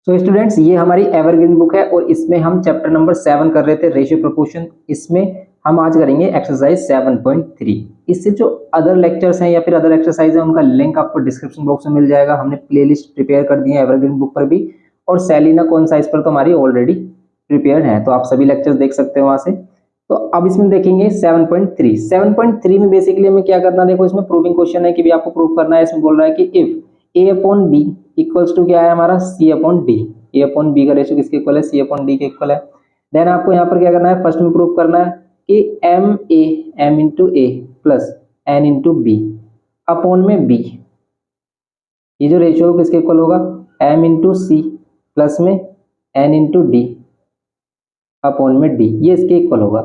So students, ये हमारी evergreen book है और इसमें हम चैप्टर नंबर 7 कर रहे थे, रेशियो प्रोपोर्शन। इसमें हम आज करेंगे एक्सरसाइज 7.3। इससे जो अदर लेक्चर्स हैं या फिर अदर एक्सरसाइज है उनका लिंक आपको डिस्क्रिप्शन बॉक्स में मिल जाएगा। हमने प्लेलिस्ट प्रिपेयर कर दी है एवरग्रीन बुक पर भी, और सेलिना कॉन्साइज पर तो हमारी ऑलरेडी प्रिपेयर्ड है, तो आप सभी लेक्चर्स देख सकते हो वहां से। तो अब इसमें देखेंगे 7.3। 7.3 में बेसिकली हमें क्या करना है, देखो इसमें प्रूविंग क्वेश्चन है कि भी आपको प्रूव करना है। इसमें बोल रहा है कि if a upon b equals to क्या है हमारा c upon d. A upon b का रेशियो किसके इक्वल है, सी अपॉन डी के इक्वल है। देन आपको यहाँ पर क्या करना है, फर्स्ट में प्रूव करना है कि m a m into a plus n into b upon में बी, ये जो रेशियो किसके इक्वल होगा, एम इंटू सी प्लस में एन इंटू डी अपॉन में डी, ये इसके इक्वल होगा।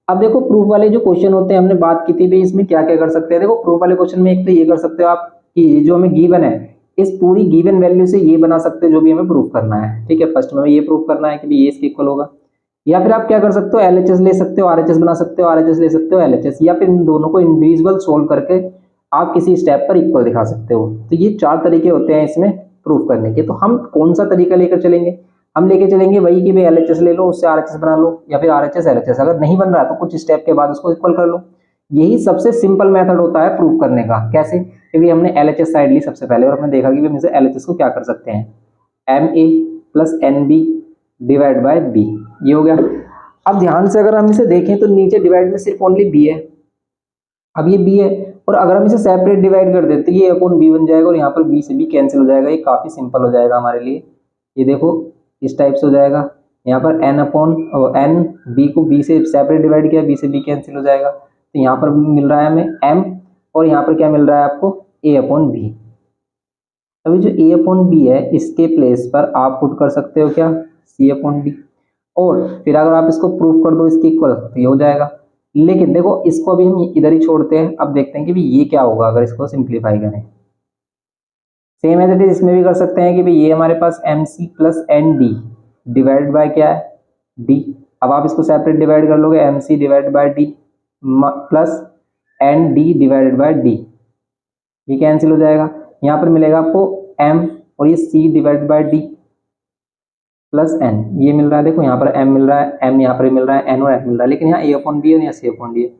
अब देखो प्रूफ वाले जो क्वेश्चन होते हैं हमने बात की थी भाई, इसमें क्या क्या कर सकते हैं। देखो प्रूफ वाले क्वेश्चन में एक तो ये कर सकते हो आप कि जो हमें गिवन है इस पूरी गिवन वैल्यू से ये बना सकते हो जो भी हमें प्रूफ करना है। ठीक है, फर्स्ट में ये प्रूफ करना है कि ये इसके इक्वल होगा, या फिर आप क्या कर सकते हो, एलएचएस ले सकते हो, आरएचएस बना सकते हो, आरएचएस ले सकते हो, एलएचएस, या फिर इन दोनों को इंडिविजुअल सोल्व करके आप किसी स्टेप पर इक्वल दिखा सकते हो। तो ये 4 तरीके होते हैं इसमें प्रूफ करने के। तो हम कौन सा तरीका लेकर चलेंगे, हम लेके चलेंगे वही कि भाई एलएचएस ले लो, उससे आरएचएस बना लो, या फिर आरएचएस एलएचएस। अगर नहीं बन रहा तो कुछ स्टेप के बाद उसको इक्वल कर लो। यही सबसे सिंपल मेथड होता है प्रूफ करने का। कैसे, क्योंकि हमने एलएचएस साइड ली सबसे पहले और हमने देखा कि हम इसे एलएचएस को क्या कर सकते हैं, m a plus n b divide by b, ये हो गया। अब ध्यान से अगर हम इसे देखें तो नीचे डिवाइड में सिर्फ ओनली बी है। अब ये बी है और अगर हम इसे सेपरेट डिवाइड कर देते तो ये अपॉन बी बन जाएगा और यहाँ पर बी से बी कैंसिल हो जाएगा। ये काफी सिंपल हो जाएगा हमारे लिए। ये देखो इस टाइप से हो जाएगा, यहाँ पर एन अपॉन एन, बी को बी से सेपरेट डिवाइड किया, बी से बी कैंसिल हो जाएगा। तो यहाँ पर मिल रहा है हमें एम और यहाँ पर क्या मिल रहा है आपको, ए अपॉन बी। अभी जो ए अपॉन बी है इसके प्लेस पर आप पुट कर सकते हो क्या, सी अपॉन डी, और फिर अगर आप इसको प्रूफ कर दो इसके इक्वल तो ये हो जाएगा। लेकिन देखो इसको अभी हम इधर ही छोड़ते हैं। अब देखते हैं कि भी ये क्या होगा अगर इसको सिंप्लीफाई करें। सेम एज इट इज इसमें भी कर सकते हैं कि भाई ये हमारे पास M C plus N D divide by क्या है, डी। अब आप इसको सेपरेट डिवाइड कर लोगे, M C divide by D plus N D divided by D, ये कैंसिल हो जाएगा। यहाँ पर मिलेगा आपको एम और ये C divide by D plus N, ये मिल रहा है। देखो यहाँ पर एम मिल रहा है, एम यहाँ पर मिल रहा है, एन और एफ मिल रहा है, लेकिन यहाँ ए अपॉन बी और यहाँ सी अपॉन डी है।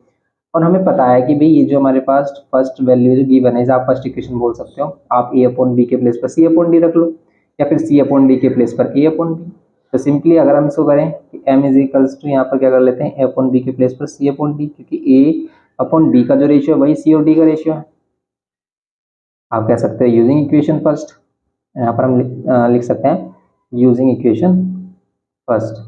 और हमें पता है कि भाई ये जो हमारे पास फर्स्ट वैल्यू जो गिवन है, आप फर्स्ट इक्वेशन बोल सकते हो, आप ए अपॉन बी के प्लेस पर सी अपॉन डी रख लो, या फिर सी अपॉन डी के प्लेस पर ए अपॉन बी। तो सिंपली अगर हम इसको करें कि एम इज इक्वल्स टू, यहाँ पर क्या कर लेते हैं, ए अपॉन बी के प्लेस पर सी अपॉन डी, क्योंकि ए अपॉन बी का जो रेशियो है वही सी और डी का रेशियो है। आप कह सकते हैं यूजिंग इक्वेशन फर्स्ट, यहाँ पर हम लिख सकते हैं यूजिंग इक्वेशन फर्स्ट।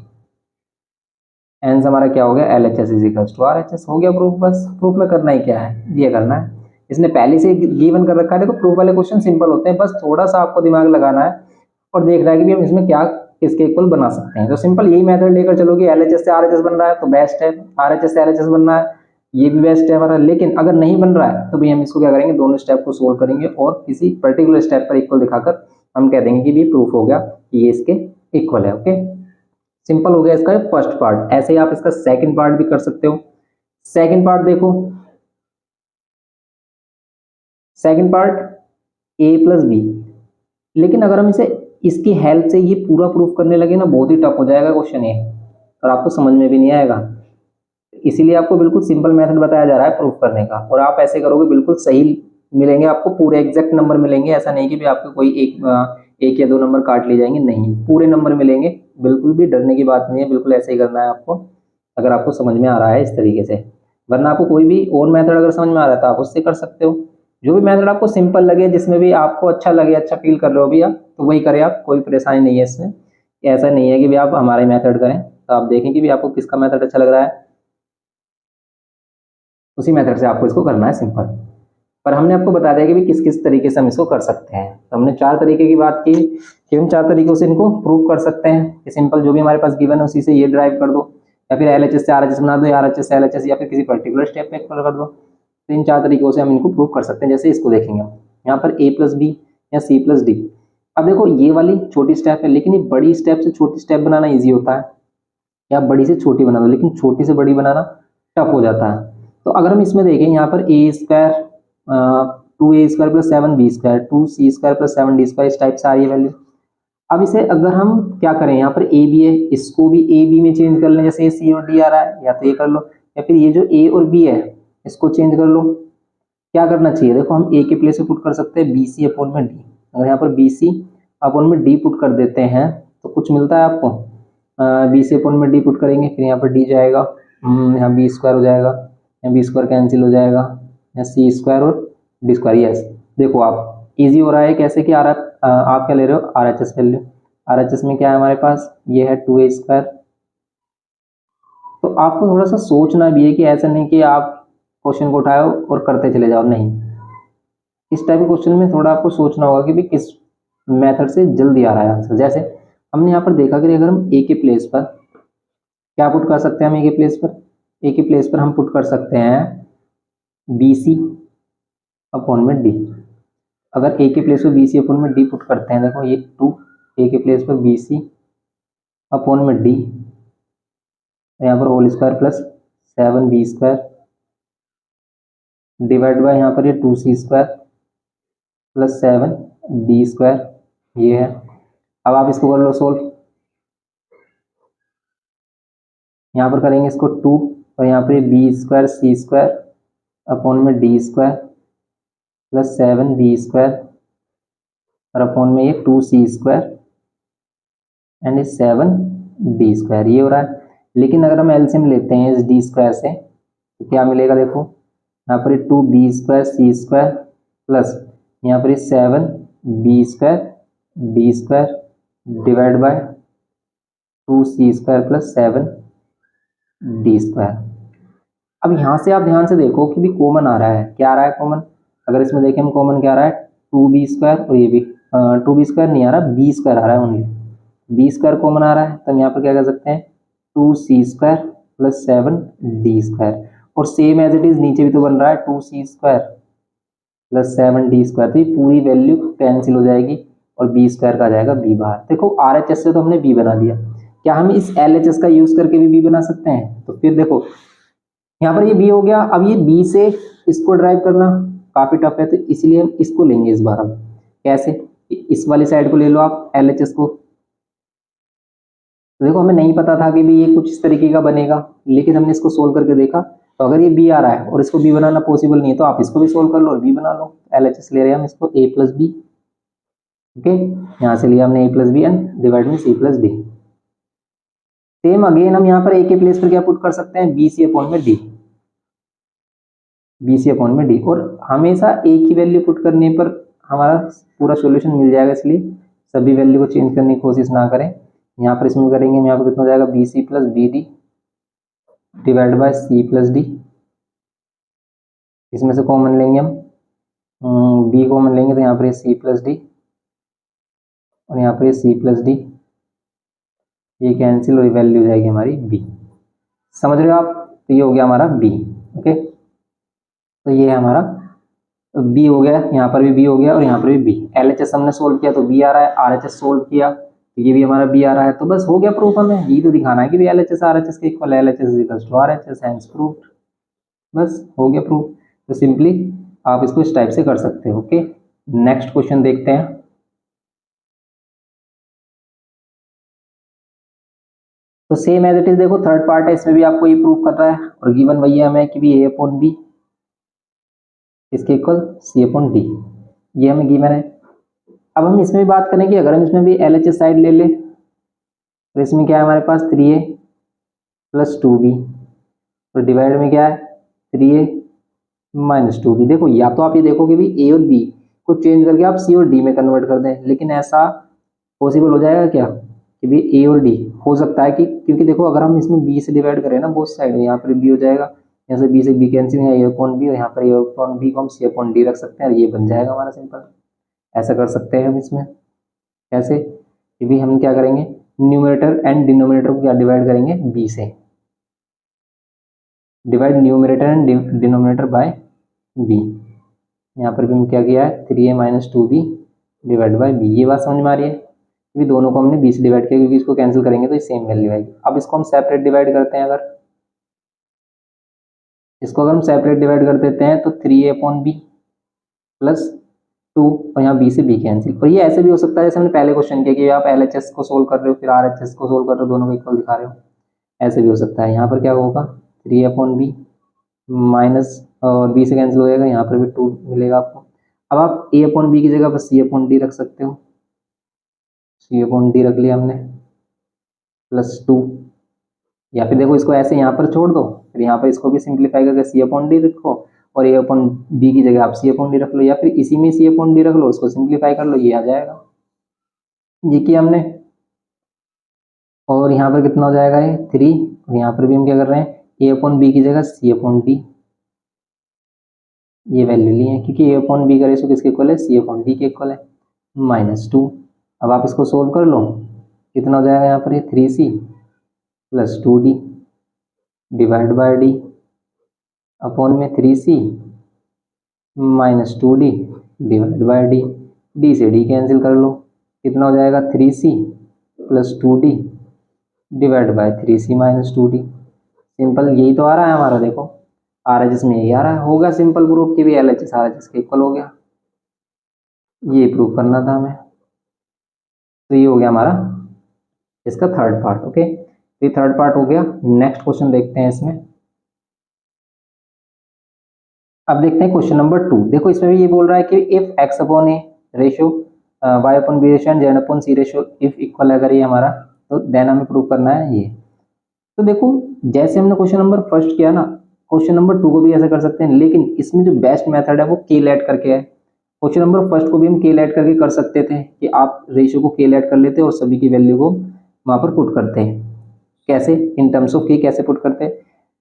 एंस हमारा क्या हो गया, L H S is equals to R H S. हो गया प्रूफ। बस प्रूफ में करना ही क्या है, ये करना है। इसने पहले से गिवन कर रखा है। देखो प्रूफ वाले क्वेश्चन सिंपल होते हैं, बस थोड़ा सा आपको दिमाग लगाना है और देखना है कि भी हम इसमें क्या किसके इक्वल बना सकते हैं। तो सिंपल यही मेथड लेकर चलोगे, एल एच एस से आर एच एस बन रहा है तो बेस्ट है, आर एच एस से एल एच एस बन रहा है ये भी बेस्ट है हमारा। लेकिन अगर नहीं बन रहा है तो भाई हम इसको क्या करेंगे, दोनों स्टेप को सोल्व करेंगे और किसी पर्टिकुलर स्टेप पर इक्वल दिखाकर हम कह देंगे कि भी प्रूफ हो गया कि ये इसके इक्वल है। ओके, सिंपल हो गया इसका फर्स्ट पार्ट। ऐसे ही आप इसका सेकंड पार्ट भी कर सकते हो। सेकंड पार्ट देखो, second part a plus b, लेकिन अगर हम इसे इसकी हेल्प से ये पूरा प्रूफ करने लगे ना, बहुत ही टफ हो जाएगा क्वेश्चन ये और आपको समझ में भी नहीं आएगा। इसीलिए आपको बिल्कुल सिंपल मेथड बताया जा रहा है प्रूफ करने का, और आप ऐसे करोगे बिल्कुल सही मिलेंगे आपको, पूरे एग्जैक्ट नंबर मिलेंगे। ऐसा नहीं कि भी आपको कोई एक या 2 नंबर काट लिए जाएंगे, नहीं, पूरे नंबर मिलेंगे। बिल्कुल भी डरने की बात नहीं है, बिल्कुल ऐसे ही करना है आपको अगर आपको समझ में आ रहा है इस तरीके से। वरना आपको कोई भी और मेथड अगर समझ में आ रहा है तो आप उससे कर सकते हो। जो भी मेथड आपको सिंपल लगे, जिसमें भी आपको अच्छा लगे, अच्छा फील कर रहे हो भी आप, तो वही करें आप, कोई परेशानी नहीं है इसमें। ऐसा नहीं है कि भी आप हमारा मेथड करें, तो आप देखें कि भी आपको किसका मेथड अच्छा लग रहा है, उसी मेथड से आपको इसको करना है सिंपल। पर हमने आपको बता दिया कि भी किस किस तरीके से हम इसको कर सकते हैं। तो हमने 4 तरीके की बात की कि हम 4 तरीकों से इनको प्रूव कर सकते हैं कि सिंपल जो भी हमारे पास गिवन है उसी से ये ड्राइव कर दो, या फिर एलएचएस से आरएचएस बना दो, या आरएचएस से एलएचएस, या फिर किसी पर्टिकुलर स्टेप में कर दो। तो इन 4 तरीकों से हम इनको प्रूव कर सकते हैं। जैसे इसको देखेंगे हम, यहाँ पर ए प्लस बी या सी प्लस डी। अब देखो ये वाली छोटी स्टेप है, लेकिन ये बड़ी स्टेप से छोटी स्टेप बनाना ईजी होता है, या बड़ी से छोटी बना दो, लेकिन छोटी से बड़ी बनाना टफ हो जाता है। तो अगर हम इसमें देखें, यहाँ पर A square 2a square plus 7b square 2c square plus 7d square, इस टाइप से आ रही है वैल्यू। अब इसे अगर हम क्या करें, यहाँ पर ए बी है, इसको भी ए बी में चेंज कर लें, जैसे ये सी और डी आ रहा है, या तो ये कर लो, या फिर ये जो ए और बी है इसको चेंज कर लो। क्या करना चाहिए, देखो हम ए के प्लेस पे पुट कर सकते हैं बी सी अपॉन में डी। अगर यहाँ पर बी सी अपॉन में डी पुट कर देते हैं तो कुछ मिलता है आपको, बी सी अपॉन में डी पुट करेंगे, फिर यहाँ पर डी जाएगा, यहाँ बी स्क्वायर हो जाएगा, यहाँ बी स्क्वायर कैंसिल हो जाएगा, यहाँ सी स्क्वायर और डी स्क्वायर। यस, देखो आप इजी हो रहा है कैसे कि आर आप क्या ले रहे हो, are H S value. Are H S में क्या है हमारे पास, ये है 2a स्क्वायर। तो आपको थोड़ा सा सोचना भी है कि ऐसा नहीं कि आप क्वेश्चन को उठाओ और करते चले जाओ, नहीं। इस टाइप के क्वेश्चन में थोड़ा आपको सोचना होगा कि भी किस मेथड से जल्दी आ रहा है आंसर। जैसे हमने यहाँ पर देखा कि अगर हम ए के प्लेस पर क्या पुट कर सकते हैं, हम ए के प्लेस पर, ए के प्लेस पर हम पुट कर सकते हैं बी सी अपॉन में डी। अगर ए के प्लेस पर बी सी अपॉन में डी पुट करते हैं, देखो ये 2 ए के प्लेस पर बी सी अपॉन में डी, यहाँ पर whole square plus 7b square divide by यहाँ पर ये 2c square plus 7d square, ये है। अब आप इसको कर लो सोल्व, यहाँ पर करेंगे इसको 2 और यहाँ पर बी स्क्वायर सी स्क्वायर अपॉन में D square plus 7b square और अपॉन में ये 2c square and 7d square, ये हो रहा है। लेकिन अगर हम एलसीएम लेते हैं इस डी स्क्वायर से तो क्या मिलेगा, देखो यहाँ पर 2b स्क्वायर सी स्क्वायर प्लस यहाँ पर 7b square D square divide bye 2c square plus 7d square. अब यहाँ से आप ध्यान से देखो कि भी कॉमन आ रहा है, क्या आ रहा है कॉमन, अगर इसमें देखें हम कॉमन क्या आ रहा है, 2b स्क्वायर, और ये भी 2b स्क्वायर नहीं आ रहा, b स्क्वायर आ रहा है, ओनली b स्क्वायर कॉमन आ रहा है। तो हम यहाँ पर क्या कर सकते हैं 2c square plus 7d square, और सेम एज इट इज नीचे भी तो बन रहा है 2c square plus 7d square, तो ये पूरी वैल्यू कैंसिल हो जाएगी और b स्क्वायर का आ जाएगा b बाहर। देखो आर एच एस से तो हमने b बना दिया, क्या हम इस एल एच एस का यूज करके भी b बना सकते हैं, तो फिर देखो यहाँ पर ये b हो गया। अब ये b से इसको ड्राइव करना काफी टफ है, तो इसलिए हम इसको लेंगे इस बार। हम कैसे, इस वाली साइड को ले लो आप एल एच एस को। तो देखो हमें नहीं पता था कि भी ये कुछ इस तरीके का बनेगा, लेकिन हमने इसको सोल्व करके देखा, तो अगर ये b आ रहा है और इसको b बनाना पॉसिबल नहीं है तो आप इसको भी सोल्व कर लो और b बना लो। एल एच एस ले रहे हैं हम इसको a प्लस बी, ओके, यहाँ से लिया हमने a plus B and divide में c plus D. Same again हम यहाँ पर a के प्लेस पर क्या पुट कर सकते हैं, बी सी अपॉन में डी, बी सी अपॉन में डी, और हमेशा एक ही वैल्यू पुट करने पर हमारा पूरा सॉल्यूशन मिल जाएगा, इसलिए सभी वैल्यू को चेंज करने की कोशिश ना करें। यहाँ पर इसमें करेंगे, यहाँ पर कितना हो जाएगा, B C plus B D divide by C plus D. इसमें से कॉमन लेंगे हम, बी कॉमन लेंगे तो यहाँ पर सी प्लस डी और यहाँ पर सी प्लस डी, ये कैंसिल और वैल्यू हो जाएगी हमारी बी। समझ रहे हो आप, तो ये हो गया हमारा बी, ओके। तो ये है हमारा बी हो गया, यहाँ पर भी बी हो गया और यहाँ पर भी बी। एल एच एस हमने सोल्व किया तो बी आ रहा है, आर एच एस सोल्व किया तो ये भी हमारा बी आ रहा है, तो बस हो गया प्रूफ। हमें ये तो दिखाना है कि भी L H S R H S के इक्वल है, L H S equals to R H S, hence proved, बस हो गया प्रूफ। तो सिंपली आप इसको इस टाइप से कर सकते हो, ओके। नेक्स्ट क्वेश्चन देखते हैं। तो सेम एज इट इज, देखो थर्ड पार्ट है, इसमें भी आपको ये प्रूफ कर रहा है और गिवन वही है हमें कि भी ए अपॉन बी इसके इक्वल सी अपॉन डी, ये हमें गिवन है। अब हम इसमें भी बात करें कि अगर हम इसमें भी एल एच एस साइड ले ले तो इसमें क्या है हमारे पास 3a प्लस 2b और डिवाइड में क्या है 3a माइनस 2b। देखो या तो आप ये देखो कि भी a और b को चेंज करके आप c और d में कन्वर्ट कर दें, लेकिन ऐसा पॉसिबल हो जाएगा क्या कि भी a और d हो सकता है कि, क्योंकि देखो अगर हम इसमें b से डिवाइड करें ना बोथ साइड, यहाँ पर b हो जाएगा, यहाँ से b से b कैंसिल, यहाँ a अपॉन b और यहाँ पर a अपॉन b को हम c अपॉन d रख सकते हैं और ये बन जाएगा हमारा सिंपल। ऐसा कर सकते हैं हम इसमें, कैसे कि भी हम क्या करेंगे, न्यूमरेटर एंड डिनोमिनेटर को क्या डिवाइड करेंगे b से, divide numerator and denominator by b। यहाँ पर भी हम क्या किया है 3a minus 2b divide by b, ये बात समझ में आ रही है कि दोनों को हमने b से डिवाइड किया, क्योंकि इसको कैंसिल करेंगे तो सेम वैल्यू आएगी। अब इसको हम सेपरेट डिवाइड करते हैं, अगर इसको अगर हम सेपरेट डिवाइड कर देते हैं तो 3a अपॉन b प्लस 2 और यहाँ बी से बी कैंसिल। और ये ऐसे भी हो सकता है जैसे हमने पहले क्वेश्चन किया कि आप LHS को सोल्व कर रहे हो फिर RHS को सोल्व कर रहे हो, दोनों को इक्वल दिखा रहे हो, ऐसे भी हो सकता है। यहाँ पर क्या होगा 3/b माइनस और b से कैंसिल हो जाएगा, यहाँ पर भी 2 मिलेगा आपको। अब आप a/b की जगह पर c/d रख सकते हो, c/d रख लिया हमने +2, या फिर देखो इसको ऐसे यहाँ पर छोड़ दो, फिर यहाँ पर इसको भी सिंप्लीफाई करके c/d रखो और a/b की जगह आप c/d रख लो, या फिर इसी में c/d रख लो, उसको सिंप्लीफाई कर लो, ये आ जाएगा। ये किया हमने, और यहाँ पर कितना हो जाएगा ये 3, और यहाँ पर भी हम क्या कर रहे हैं a/b की जगह c/d, ये वैल्यू ली है क्योंकि a/b का रेशो किसके इक्वल है, c/d के इक्वल है, -2। अब आप इसको सोल्व कर लो, कितना हो जाएगा यहाँ पर ये 3c + 2d divide by d upon में 3c -2d divide by d, d से d कैंसिल कर लो, कितना हो जाएगा 3c + 2d divide by 3c -2d। Simple यही तो आ रहा है हमारा, देखो RHS में यही आ रहा है, होगा सिंपल प्रूफ कि भी LHS RHS के इक्वल हो गया, ये प्रूफ करना था हमें। तो ये हो गया हमारा इसका थर्ड पार्ट। ओके, तो ये थर्ड पार्ट हो गया। नेक्स्ट क्वेश्चन देखते हैं इसमें। अब देखते हैं क्वेश्चन नंबर 2। देखो इसमें भी ये बोल रहा है कि if x/a ratio y/b ratio and z/c ratio if equal, अगर ये हमारा, तो देन हमें प्रूव करना है ये। तो देखो जैसे हमने क्वेश्चन नंबर फर्स्ट किया ना, क्वेश्चन नंबर 2 को भी ऐसे कर सकते हैं, लेकिन इसमें जो बेस्ट मेथड है वो k-let करके है। क्वेश्चन नंबर फर्स्ट को भी हम k-let करके कर सकते थे कि आप रेशियो को k-let कर लेते और सभी की वैल्यू को वहां पर पुट करते हैं। कैसे, इन टर्म्स ऑफ k कैसे पुट करते हैं,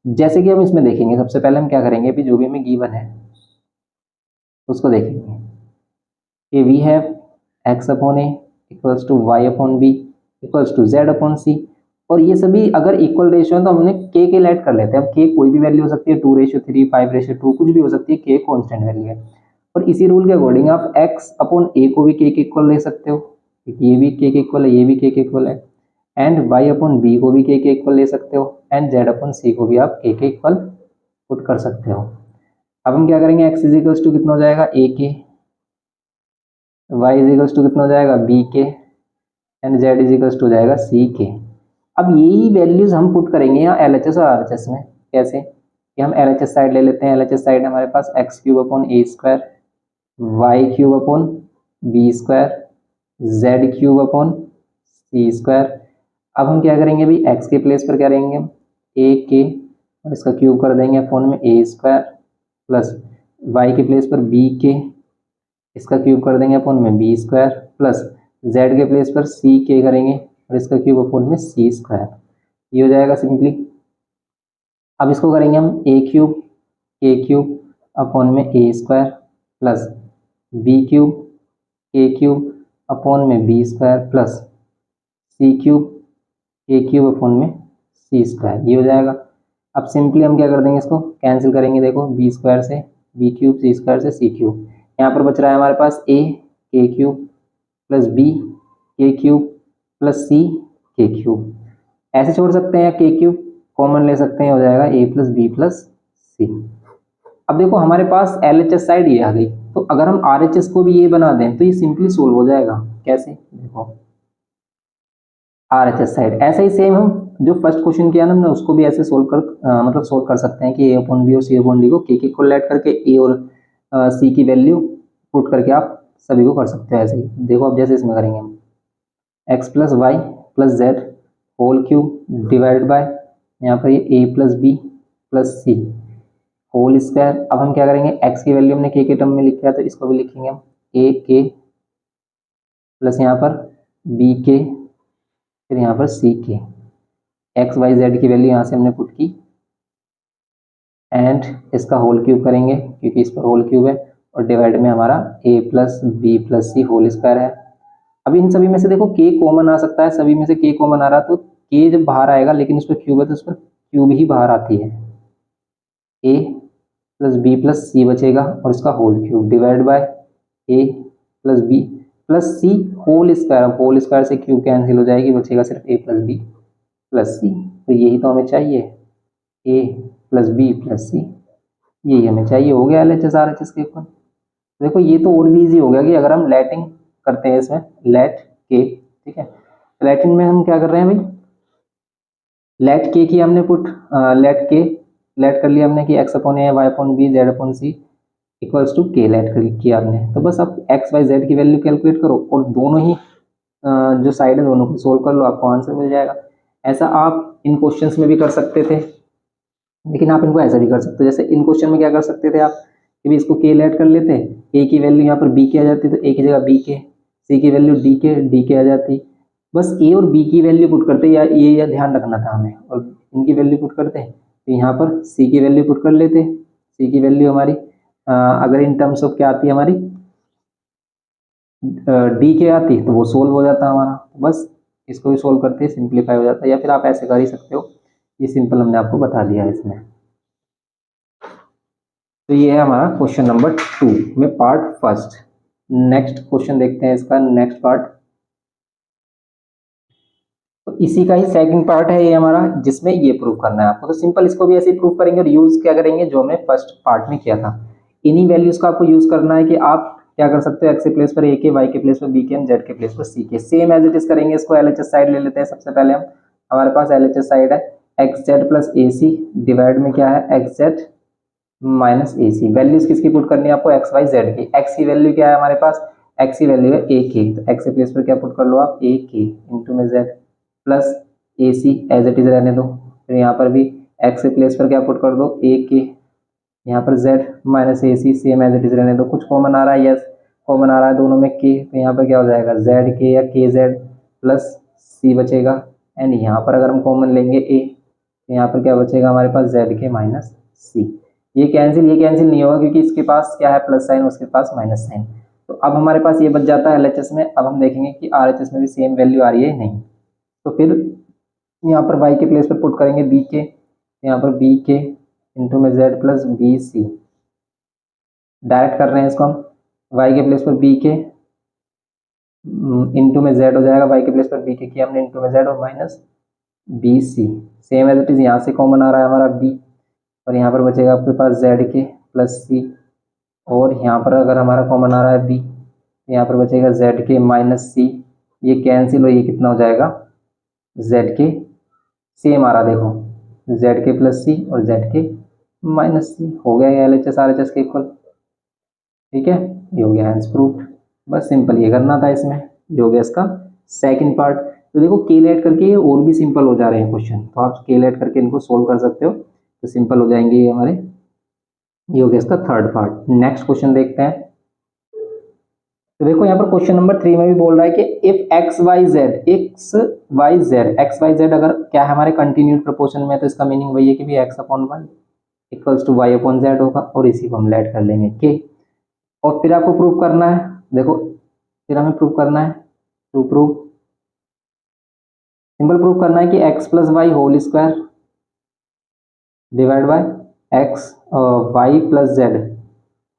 जैसे कि हम इसमें देखेंगे। सबसे पहले हम क्या करेंगे, अभी जो भी हमें गिवन है उसको देखेंगे कि we have x/a equals to y/b equals to z/c, और ये सभी अगर इक्वल रेशियो है तो हम उन्हें k के लेट कर लेते हैं। अब k कोई भी वैल्यू हो सकती है, 2:3, 5:2, कुछ भी हो सकती है, k कांस्टेंट वैल्यू है। और इसी रूल के अकॉर्डिंग आप x/a को भी k के इक्वल ले सकते हो, क्योंकि ये भी k के इक्वल है, ये भी k के इक्वल है, एंड y/b को भी k के इक्वल ले सकते हो, एंड z/c को भी आप k के इक्वल पुट कर सकते हो। अब हम क्या करेंगे, x इजिकल्स टू कितना हो जाएगा ak, y इजिकल्स टू कितना हो जाएगा bk, and z equals to हो जाएगा ck। अब यही वैल्यूज हम पुट करेंगे यहाँ LHS और RHS में। कैसे, कि हम LHS साइड ले लेते हैं। LHS साइड हमारे पास x³/a², y³/b², z³/c²। अब हम क्या करेंगे भाई, x के प्लेस पर क्या रहेंगे हम ak, और इसका क्यूब कर देंगे अपॉन में a² प्लस y के प्लेस पर bk, इसका क्यूब कर देंगे अपॉन में b² प्लस z के प्लेस पर ck करेंगे और इसका क्यूब अपॉन में c²। ये हो जाएगा सिंपली। अब इसको करेंगे हम a³ अपॉन में a² plus b³ a³ upon में b² प्लस c³ अपॉन में c²। ये हो जाएगा। अब सिंपली हम क्या कर देंगे, इसको कैंसिल करेंगे। देखो b² से b³ c² से c³, यहाँ पर बच रहा है हमारे पास a k³ plus b k³ plus c k³। ऐसे छोड़ सकते हैं, k³ कॉमन ले सकते हैं, हो जाएगा a plus b plus c। अब देखो हमारे पास LHS साइड ये आ गई, तो अगर हम RHS को भी ये बना दें तो ये सिंपली सोल्व हो जाएगा। कैसे, देखो RHS साइड ऐसे ही सेम हम जो फर्स्ट क्वेश्चन किया ना हमने, उसको भी ऐसे सोल्व कर सोल्व कर सकते हैं कि a/b और c/d को k के इक्वल लेट करके a और c की वैल्यू पुट करके आप सभी को कर सकते हैं। ऐसे ही देखो, अब जैसे इसमें करेंगे हम x plus Y plus Z whole cube divide by यहाँ पर ये a plus B plus C whole square. अब हम क्या करेंगे, x की वैल्यू हमने k के टर्म में लिखा है तो इसको भी लिखेंगे हम a k प्लस यहाँ पर b k, फिर यहाँ पर सी के, एक्स वाई जेड की वैल्यू यहाँ से हमने पुट की, एंड इसका होल क्यूब करेंगे क्योंकि इस पर होल क्यूब है, और डिवाइड में हमारा a plus B plus C whole square है। अब इन सभी में से देखो k कॉमन आ सकता है, सभी में से k कॉमन आ रहा तो k जब बाहर आएगा, लेकिन उस पर क्यूब है तो उस पर क्यूब ही बाहर आती है, a plus B plus C बचेगा और इसका whole cube divide by a plus B plus C whole square. अब होल स्क्वायर से क्यूब कैंसिल हो जाएगी, बचेगा सिर्फ a plus B plus C. तो यही तो हमें चाहिए, a plus B plus C, यही हमें चाहिए। हो गया LHS RHS के इक्वल। देखो ये तो और भी इजी हो गया कि अगर हम लेटिंग करते हैं इसमें लेट के, ठीक है, लेटिंग में हम क्या कर रहे हैं भाई, लेट के की हमने पुट लेट कर लिया हमने कि X upon A Y upon B Z upon C equals to K let कर किया हमने। तो बस आप एक्स वाई जेड की वैल्यू कैलकुलेट करो और दोनों ही जो साइड है दोनों को सोल्व कर लो, आपको आंसर मिल जाएगा। ऐसा आप इन क्वेश्चंस में भी कर सकते थे, लेकिन आप इनको ऐसा भी कर सकते हो। जैसे इन क्वेश्चन में क्या कर सकते थे आप कि भी इसको के लेट कर लेते, ए की वैल्यू यहाँ पर बी के आ जाती, तो ए की जगह बी के, सी की वैल्यू डी के आ जाती, बस ए और बी की वैल्यू पुट करते, या ये ध्यान रखना था हमें, और इनकी वैल्यू पुट करते हैं तो यहाँ पर सी की वैल्यू पुट कर लेते। सी की वैल्यू हमारी अगर इन टर्म्स ऑफ क्या आती है हमारी डी के आती तो वो सोल्व हो जाता हमारा, बस इसको भी सोल्व करते सिंप्लीफाई हो जाता है। या फिर आप ऐसे कर ही सकते हो, ये सिंपल हमने आपको बता दिया है इसमें। तो ये है हमारा क्वेश्चन नंबर 2 में पार्ट फर्स्ट। नेक्स्ट क्वेश्चन देखते हैं इसका नेक्स्ट पार्ट। तो इसी का ही सेकंड पार्ट है ये हमारा, जिसमें ये प्रूव करना है आपको। तो सिंपल इसको भी ऐसे ही प्रूव करेंगे और यूज क्या करेंगे जो हमने फर्स्ट पार्ट में किया था, इन्हीं वैल्यूज का आपको यूज करना है कि आप क्या कर सकते हो, एक्स के प्लेस पर ए के, वाई के प्लेस पर बी के एंड जेड के प्लेस पर सी के, सेम एज इट इज करेंगे। इसको एलएचएस साइड ले लेते हैं। सबसे पहले हम हमारे पास एलएचएस साइड है x Z plus A C divide में क्या है x Z minus A C. Values किसकी पुट करनी है आपको, एक्स वाई जेड की। एक्स की वैल्यू क्या है हमारे पास, एक्स की वैल्यू है ए के, तो एक्स के प्लेस पर क्या पुट कर लो आप ए के इंटू में Z plus A C as it is रहने दो। फिर यहाँ पर भी एक्स के प्लेस पर क्या पुट कर दो ए के, यहाँ पर Z minus A C same as it is रहने दो। कुछ कॉमन आ रहा है, यस कॉमन आ रहा है दोनों में के, तो यहाँ पर क्या हो जाएगा जेड के या के जेड प्लस सी बचेगा। एंड यहाँ पर अगर हम कॉमन लेंगे ए, तो यहाँ पर क्या बचेगा हमारे पास जेड के माइनस सी। ये कैंसिल नहीं होगा क्योंकि इसके पास क्या है प्लस साइन, उसके पास माइनस साइन। तो अब हमारे पास ये बच जाता है एलएचएस में। अब हम देखेंगे कि आरएचएस में भी सेम वैल्यू आ रही है नहीं। तो फिर यहाँ पर y के प्लेस पर पुट करेंगे बी के, यहाँ पर बी के इंटू में Z plus B C. Direct कर रहे हैं इसको हम, y के प्लेस पर बी के इंटू में जेड हो जाएगा, y के प्लेस पर बी के किया हमने इंटू में जेड और minus B C. Same as it is यहाँ से कॉमन आ रहा है हमारा b, और यहाँ पर बचेगा आपके पास जेड के प्लस सी, और यहाँ पर अगर हमारा कॉमन आ रहा है b, यहाँ पर बचेगा जेड के माइनस सी। ये कैंसिल हो, ये कितना हो जाएगा जेड के सेम आ रहा, देखो जेड के प्लस सी और जेड के माइनस सी हो गया ये एलएचएस आरएचएस के इक्वल। ठीक है, ये हो गया हैंस प्रूफ। बस सिंपल ये करना था इसमें, जो हो गया इसका सेकंड पार्ट। तो देखो केलेट करके ये और भी सिंपल हो जा रहे हैं क्वेश्चन, तो आप केलेट करके इनको सोल्व कर सकते हो, तो सिंपल हो जाएंगे ये हमारे। ये हो गया इसका थर्ड पार्ट। नेक्स्ट क्वेश्चन देखते हैं। तो देखो यहाँ पर क्वेश्चन नंबर 3 में भी बोल रहा है कि इफ एक्स वाई जेड अगर क्या है हमारे कंटिन्यूड प्रोपोर्शन में, तो इसका मीनिंग वही है कि भी X upon Y equals to Y upon Z होगा, और इसी को हम लेट कर लेंगे के। और फिर आपको प्रूव करना है, देखो फिर हमें प्रूव करना है, टू प्रूव सिंपल प्रूव करना है कि X plus Y whole square divide by X Y plus Z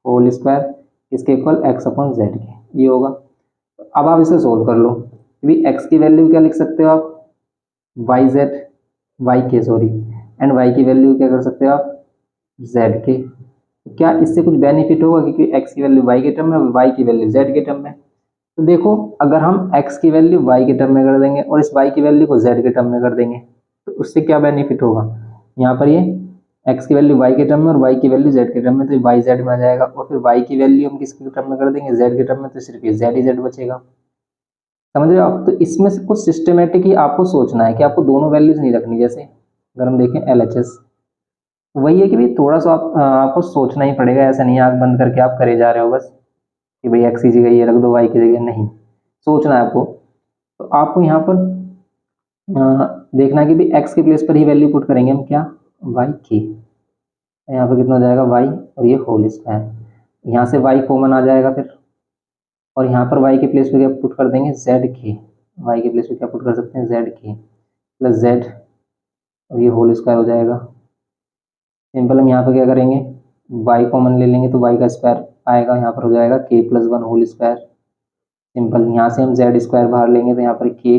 whole square इसके इक्वल एक्स अपॉन जेड के, ये होगा। अब आप इसे सोल्व कर लो। अभी एक्स की वैल्यू क्या लिख सकते हो आप, वाई जेड वाई के सॉरी, एंड वाई की वैल्यू क्या कर सकते हो आप जेड के। क्या इससे कुछ बेनिफिट होगा, क्योंकि एक्स की वैल्यू वाई के टर्म में, वाई की वैल्यू जेड के टर्म में। तो देखो अगर हम एक्स की वैल्यू वाई के टर्म में कर देंगे और इस वाई की वैल्यू को जेड के टर्म में कर देंगे, तो उससे क्या बेनिफिट होगा, यहाँ पर ये एक्स की वैल्यू वाई के टर्म में और वाई की वैल्यू जेड के टर्म में, तो वाई जेड में आ जाएगा। और फिर वाई की वैल्यू हम किसके टर्म में कर देंगे जेड के टर्म में, तो सिर्फ ये जेड ही जेड बचेगा। समझ रहे हो आप। तो इसमें से कुछ सिस्टमेटिक ही आपको सोचना है कि आपको दोनों वैल्यूज नहीं रखनी। जैसे अगर हम देखें एलएचएस, वही है कि भाई थोड़ा सा आपको सोचना ही पड़ेगा, ऐसा नहीं आंख बंद करके आप करे जा रहे हो बस कि भाई एक्स की जगह ये रख दो वाई की जगह, नहीं सोचना है आपको। तो आपको यहाँ पर देखना है कि भाई एक्स के प्लेस पर ही वैल्यू पुट करेंगे हम, क्या वाई की, यहाँ पर कितना हो जाएगा वाई और ये होल स्क्वायर, यहाँ से वाई कॉमन आ जाएगा फिर, और यहाँ पर वाई के प्लेस पे क्या पुट कर देंगे जेड के, वाई के प्लेस पे क्या पुट कर सकते हैं जेड के प्लस जेड, और ये होल स्क्वायर हो जाएगा। सिंपल हम यहाँ पर क्या करेंगे वाई कॉमन ले लेंगे, तो वाई का स्क्वायर आएगा, यहाँ पर हो जाएगा के प्लस 1 होल स्क्वायर। सिंपल यहाँ से हम जेड स्क्वायर बाहर लेंगे, तो यहाँ पर के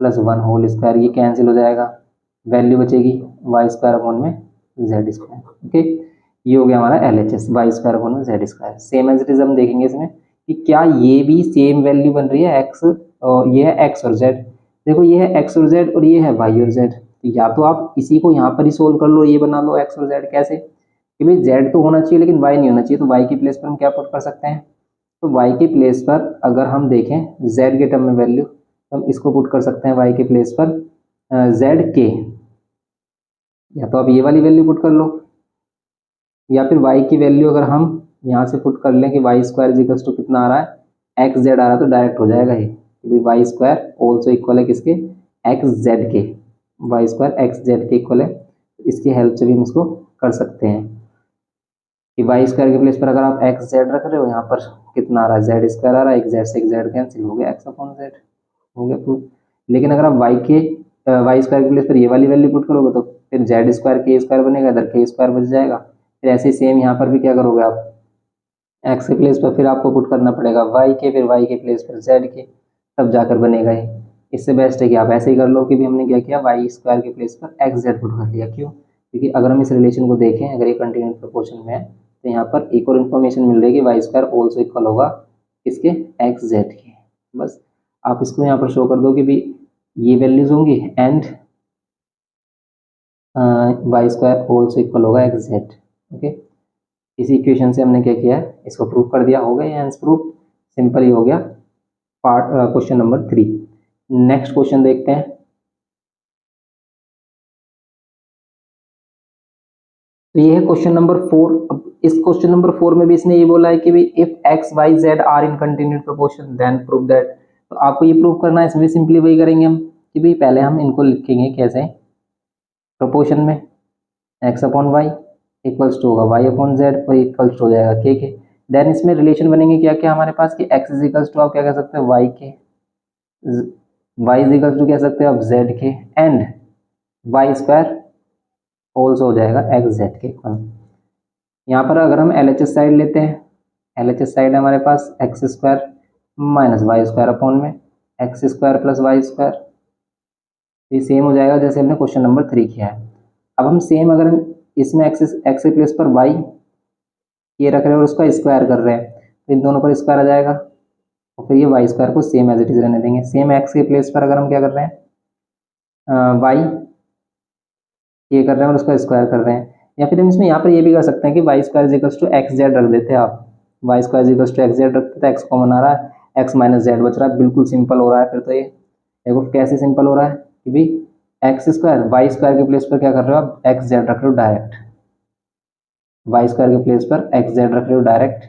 प्लस 1 होल स्क्वायर, ये कैंसिल हो जाएगा, वैल्यू बचेगी वाई स्क्वायर अपॉन में जेड स्क्वायर। ओके, ये हो गया हमारा LHS Y square upon Z square. Same as it is हम देखेंगे इसमें कि क्या ये भी सेम वैल्यू बन रही है एक्स, और ये है एक्स और जेड। देखो ये है एक्स और जेड और ये है वाई और जेड, तो या तो आप इसी को यहाँ पर ही सोल्व कर लो, ये बना लो एक्स और जेड। कैसे कि भाई जेड तो होना चाहिए लेकिन वाई नहीं होना चाहिए, तो वाई की प्लेस पर हम क्या पुट कर सकते हैं, तो वाई की प्लेस पर अगर हम देखें जेड के टर्म में वैल्यू, तो हम इसको पुट कर सकते हैं वाई के प्लेस पर जेड के, या तो आप ये वाली वैल्यू पुट कर लो, या फिर y की वैल्यू अगर हम यहाँ से पुट कर लें कि वाई स्क्वायर इजिकल्स टू कितना आ रहा है, एक्स जेड आ रहा है, तो डायरेक्ट हो जाएगा ये कि वाई स्क्वायर ऑल्सो इक्वल है किसके, एक्स जेड के। वाई स्क्वायर एक्स जेड के इक्वल है, तो इसकी हेल्प से भी हम इसको कर सकते हैं कि वाई स्क्वायर के प्लेस पर अगर आप एक्स जेड रख रहे हो, यहाँ पर कितना आ रहा है, जेड स्क्वायर आ रहा है, एक जेड से एक जेड कैंसिल हो गया, एक्स अपॉन जेड हो गया प्रूफ। लेकिन अगर आप वाई स्क्वायर के प्लेस पर ये वाली वैल्यू पुट करोगे, तो फिर जेड स्क्वायर के स्क्वायर बनेगा, इधर के स्क्वायर बच जाएगा। फिर ऐसे सेम यहाँ पर भी क्या करोगे आप, एक्स के प्लेस पर फिर आपको पुट करना पड़ेगा वाई के, फिर वाई के प्लेस पर जेड के, तब जाकर बनेगा ये। इससे बेस्ट है कि आप ऐसे ही कर लो कि भी हमने क्या किया, वाई स्क्वायर के प्लेस पर एक्स जेड पुट कर लिया। क्यों, क्योंकि अगर हम इस रिलेशन को देखें, अगर ये कंटिन्यूस प्रोपोर्शन में है, तो यहाँ पर एक और इन्फॉर्मेशन मिल रही है कि वाई स्क्वायर ऑल्सो इक्वल होगा इसके एक्स जेड के। बस आप इसको यहाँ पर शो कर दो कि भी ये वैल्यूज होंगी and Y square also equal होगा एक्स जेड। ओके, इसी इक्वेशन से हमने क्या किया है, इसको प्रूव कर दिया, हो गया आंसर प्रूफ, सिंपल ही हो गया part question number 3। Next question देखते हैं। तो ये है क्वेश्चन नंबर 4। अब इस क्वेश्चन नंबर 4 में भी इसने ये बोला है कि भाई if X Y Z are in continued proportion then prove that. तो आपको ये प्रूव करना है, इसमें सिंपली वही करेंगे हम कि भाई पहले हम इनको लिखेंगे कैसे, प्रोपोर्शन में X upon Y equals to होगा वाई अपॉन जेड और इक्वल्स टू हो जाएगा के। देन इसमें रिलेशन बनेंगे क्या क्या हमारे पास कि एक्स इज इक्वल्स टू आप क्या कह सकते हो वाई के, वाई इज इक्वल्स टू कह सकते हो आप जेड के, एंड वाई स्क्वायर ऑल्सो हो जाएगा एक्स जेड के इक्वल। यहाँ पर अगर हम LHS साइड लेते हैं, LHS साइड है हमारे पास X square minus Y square upon में X square plus Y square, ये सेम हो जाएगा जैसे हमने क्वेश्चन नंबर 3 किया है। अब हम सेम अगर हम इसमें एक्स के प्लेस पर वाई ये रख रहे हैं और उसका स्क्वायर कर रहे हैं, तो इन दोनों पर स्क्वायर आ जाएगा, और फिर ये वाई स्क्वायर को सेम एज इट इज रहने देंगे। सेम एक्स के प्लेस पर अगर हम क्या कर रहे हैं, वाई ये कर रहे हैं और उसका स्क्वायर कर रहे हैं, या फिर हम इसमें यहाँ पर ये भी कर सकते हैं कि Y square equals to X Z रख देते हैं आप, Y square equals to X Z रखते हैं, एक्स कॉमन आ रहा है, एक्स माइनस जेड बच रहा है, बिल्कुल सिंपल हो रहा है। फिर तो ये देखो कैसे सिंपल हो रहा है कि भाई एक्स स्क्वायर वाई स्क्वायर के प्लेस पर क्या कर रहे हो आप, एक्स जेड रख रहे हो डायरेक्ट, वाई स्क्वायर के प्लेस पर एक्स जेड रख रहे हो डायरेक्ट,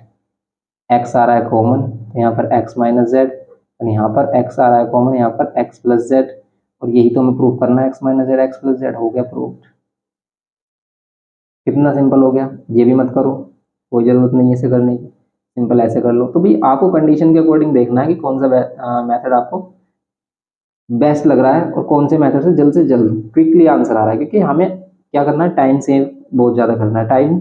एक्स आ रहा है कॉमन, यहाँ पर एक्स माइनस जेड, और यहाँ पर एक्स आ रहा है कॉमन, यहाँ पर एक्स प्लस जेड, और यही तो हमें प्रूव करना है, x minus Z x plus Z, हो गया प्रूव। कितना सिंपल हो गया, ये भी मत करो, कोई ज़रूरत नहीं है इसे करने की, सिंपल ऐसे कर लो। तो भाई आपको कंडीशन के अकॉर्डिंग देखना है कि कौन सा मेथड आपको बेस्ट लग रहा है और कौन से मेथड से जल्द क्विकली आंसर आ रहा है, क्योंकि हमें क्या करना है, टाइम सेव बहुत ज़्यादा करना है। टाइम,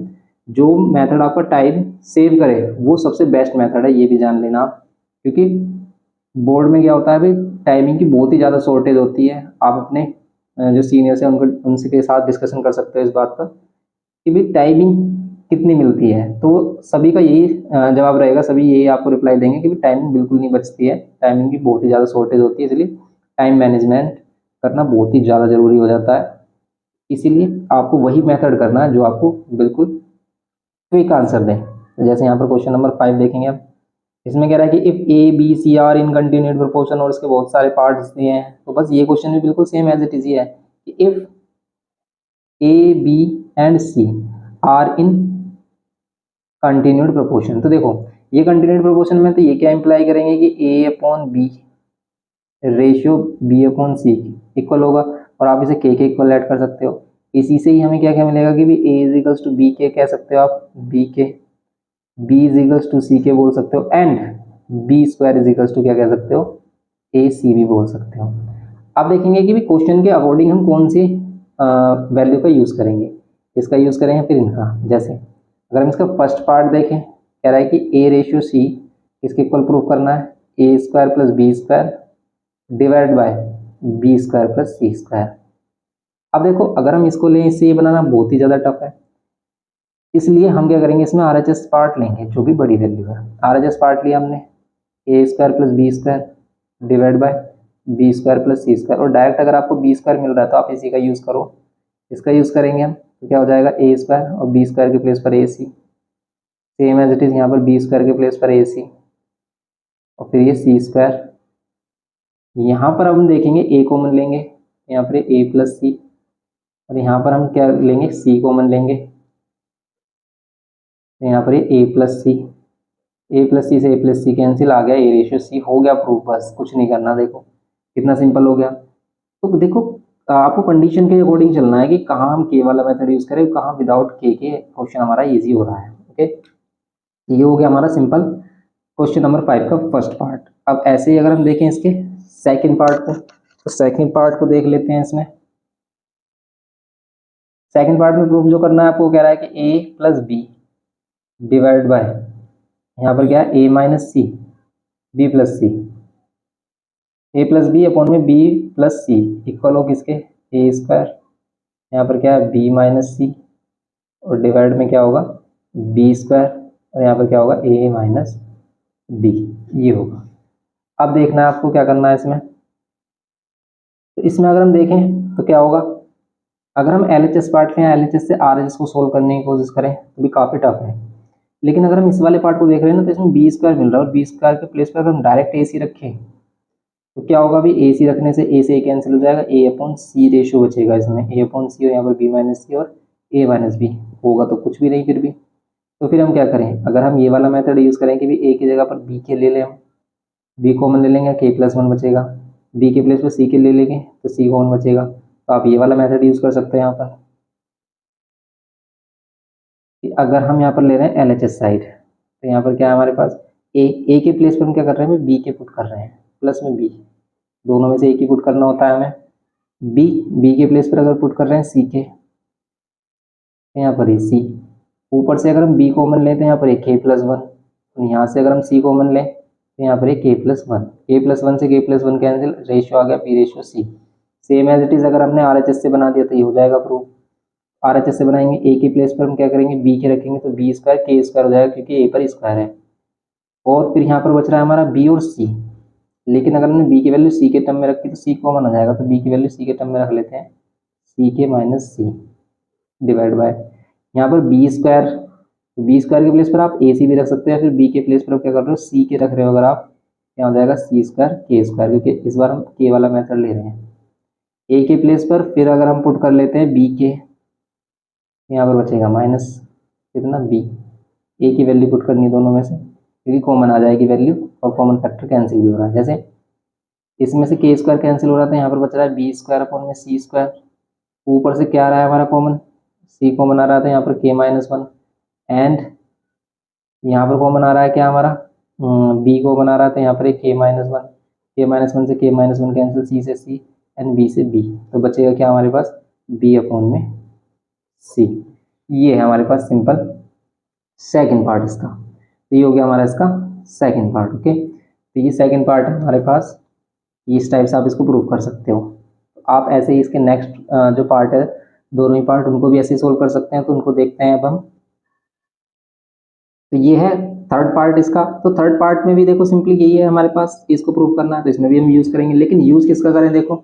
जो मेथड आपका टाइम सेव करे वो सबसे बेस्ट मेथड है, ये भी जान लेना आप, क्योंकि बोर्ड में क्या होता है भाई, टाइमिंग की बहुत ही ज़्यादा शॉर्टेज होती है। आप अपने जो सीनियर्स हैं उनको उनसे के साथ डिस्कशन कर सकते हो इस बात पर कि भाई टाइमिंग कितनी मिलती है, तो सभी का यही जवाब रहेगा, सभी यही आपको रिप्लाई देंगे कि टाइमिंग बिल्कुल नहीं बचती है, टाइमिंग की बहुत ही ज़्यादा शॉर्टेज होती है, इसलिए टाइम मैनेजमेंट करना बहुत ही ज़्यादा ज़रूरी हो जाता है। इसीलिए आपको वही मेथड करना है जो आपको बिल्कुल क्विक आंसर दें। तो जैसे यहाँ पर क्वेश्चन नंबर 5 देखेंगे आप, इसमें कह रहा है कि if A B C are in continued proportion, और इसके बहुत सारे पार्ट्स दिए हैं, तो बस ये क्वेश्चन भी बिल्कुल सेम एज इट इज ही है कि if A B and C are in continued proportion. तो देखो ये कंटिन्यूड प्रोपोर्शन में तो ये क्या इंप्लाई करेंगे कि A upon B ratio B upon C equal होगा, और आप इसे के इक्वल ऐड कर सकते हो। इसी से ही हमें क्या क्या मिलेगा कि भी A is equals to B K कह सकते हो आप, B K, B is equals to C K बोल सकते हो, and B square is equals to क्या कह सकते हो, ए सी भी बोल सकते हो। अब देखेंगे कि भी क्वेश्चन के अकॉर्डिंग हम कौन सी वैल्यू का यूज़ करेंगे, इसका यूज़ करेंगे फिर इनका। जैसे अगर हम इसका फर्स्ट पार्ट देखें, कह रहा है कि ए रेशियो सी इसके इक्वल प्रूफ करना है, A square plus B square divide by B square plus C square. अब देखो अगर हम इसको लें, इससे ये बनाना बहुत ही ज़्यादा टफ है, इसलिए हम क्या करेंगे, इसमें RHS पार्ट लेंगे जो भी बड़ी वैल्यू है। RHS पार्ट लिया हमने, A square plus B square divide by B square plus C square, और डायरेक्ट अगर आपको बी स्क्वायर मिल रहा है तो आप इसी का यूज़ करो, इसका यूज़ करेंगे हम, तो क्या हो जाएगा ए स्क्वायर और बी स्क्वायर के प्लेस पर ए C, same as it is यहाँ पर बी स्क्वायर के प्लेस पर ए सी, और फिर ये सी स्क्वायर। यहाँ पर अब हम देखेंगे ए कॉमन लेंगे, यहाँ पर ए प्लस सी, और यहाँ पर हम क्या लेंगे, सी कॉमन लेंगे, तो यहाँ पर ए प्लस सी, ए प्लस सी से ए प्लस सी कैंसिल, आ गया ए रेशियो सी, हो गया प्रूफ, बस कुछ नहीं करना। देखो कितना सिंपल हो गया। तो देखो आपको कंडीशन के अकॉर्डिंग चलना है कि कहाँ हम के वाला मेथड यूज़ करें, कहाँ विदाउट के क्वेश्चन हमारा इजी हो रहा है। ओके, ये हो गया हमारा सिंपल क्वेश्चन नंबर 5 का फर्स्ट पार्ट। अब ऐसे ही अगर हम देखें इसके सेकंड पार्ट को, तो सेकंड पार्ट को देख लेते हैं। इसमें सेकंड पार्ट में प्रूफ जो करना है आपको, कह रहा है कि ए प्लस बी डिवाइड बाय, यहाँ पर क्या है, ए माइनस सी बी प्लस सी, ए प्लस बी अपॉन में बी प्लस सी इक्वल हो किसके, ए स्क्वायर, यहाँ पर क्या है बी माइनस सी, और डिवाइड में क्या होगा बी स्क्वायर, और यहाँ पर क्या होगा ए माइनस बी, ये होगा। अब देखना है आपको क्या करना है इसमें। तो इसमें अगर हम देखें तो क्या होगा, अगर हम LHS पार्ट लें, LHS से RHS को सोल्व करने की कोशिश करें तो भी काफ़ी टफ है, लेकिन अगर हम इस वाले पार्ट को देख रहे हैं ना, तो इसमें बी स्क्वायर मिल रहा है, और बी स्क्वायर के प्लेस पर अगर हम डायरेक्ट ए सी रखें तो क्या होगा, अभी ए सी रखने से ए कैंसिल हो जाएगा, ए अपॉन सी रेशियो बचेगा इसमें, ए अपॉन सी, और यहाँ पर बी माइनस सी और ए माइनस बी, होगा तो कुछ भी नहीं फिर भी। तो फिर हम क्या करें, अगर हम ये वाला मेथड यूज़ करें कि भी ए की जगह पर बी के ले लें, हम बी कॉमन ले लेंगे, के प्लस वन बचेगा, बी के प्लेस पर सी के ले लेंगे तो सी कॉमन बचेगा, तो आप ये वाला मेथड यूज़ कर सकते हैं यहाँ पर। अगर हम यहाँ पर ले रहे हैं LHS साइड, तो यहाँ पर क्या है हमारे पास, ए के प्लेस पर हम क्या कर रहे हैं, बी के पुट कर रहे हैं, प्लस में बी, दोनों में से एक ही पुट करना होता है हमें। बी के प्लेस पर अगर पुट कर रहे हैं सी के, यहाँ पर सी, ऊपर से अगर हम बी कॉमन लेते हैं यहाँ पर एक के प्लस वन, यहाँ से अगर हम सी कॉमन लें तो यहाँ पर एक K plus one, K plus one से K plus one cancel, ratio आ गया B ratio C, same as it is अगर हमने RHS से बना दिया तो ये हो जाएगा प्रूफ। RHS से बनाएंगे, ए के प्लेस पर हम क्या करेंगे, बी के रखेंगे तो बी स्क्वायर के स्क्वायर हो जाएगा, क्योंकि ए पर स्क्वायर है, और फिर यहाँ पर बच रहा है हमारा बी और सी, लेकिन अगर हमने बी की वैल्यू सी के टर्म में रखी तो सी कॉमन आ जाएगा, तो बी की वैल्यू सी के टर्म में रख लेते हैं, सी के माइनस सी डिवाइड बाय, यहाँ पर बी स्क्वायर के प्लेस पर आप ए सी भी रख सकते हैं, फिर बी के प्लेस पर आप क्या कर रहे हो, सी के रख रहे हो अगर आप, क्या हो जाएगा सी स्क्वायर के स्क्वायर, क्योंकि इस बार हम के वाला मेथड ले रहे हैं। ए के प्लेस पर फिर अगर हम पुट कर लेते हैं बी के, यहाँ पर बचेगा माइनस कितना बी, ए की वैल्यू पुट करनी है दोनों में से, क्योंकि कॉमन आ जाएगी वैल्यू, और कॉमन फैक्टर कैंसिल भी हो रहा है, जैसे इसमें से के स्क्वायर कैंसिल हो रहा था, यहाँ पर बच रहा है बी स्क्वायर अपॉन में सी स्क्वायर, ऊपर से क्या आ रहा है हमारा कॉमन, सी कॉमन आ रहा था, यहाँ पर के माइनस वन, एंड यहाँ पर कॉमन आ रहा है क्या हमारा, बी कॉमन आ रहा था, यहाँ पर एक के माइनस वन, के माइनस वन से के माइनस वन कैंसिल, सी से सी एंड बी से बी, तो बचेगा क्या हमारे पास, बी अपॉन में सी। ये है हमारे पास सिंपल सेकंड पार्ट इसका। तो ये हो गया हमारा इसका सेकंड पार्ट। ओके, तो ये सेकंड पार्ट है हमारे पास, इस टाइप से आप इसको प्रूव कर सकते हो। आप ऐसे ही इसके नेक्स्ट जो पार्ट है, दोनों ही पार्ट, उनको भी ऐसे ही सोल्व कर सकते हैं, तो उनको देखते हैं अब हम। तो ये है थर्ड पार्ट इसका। तो थर्ड पार्ट में भी देखो सिंपली यही है हमारे पास, इसको प्रूव करना है, तो इसमें भी हम यूज़ करेंगे, लेकिन यूज़ किसका करें, देखो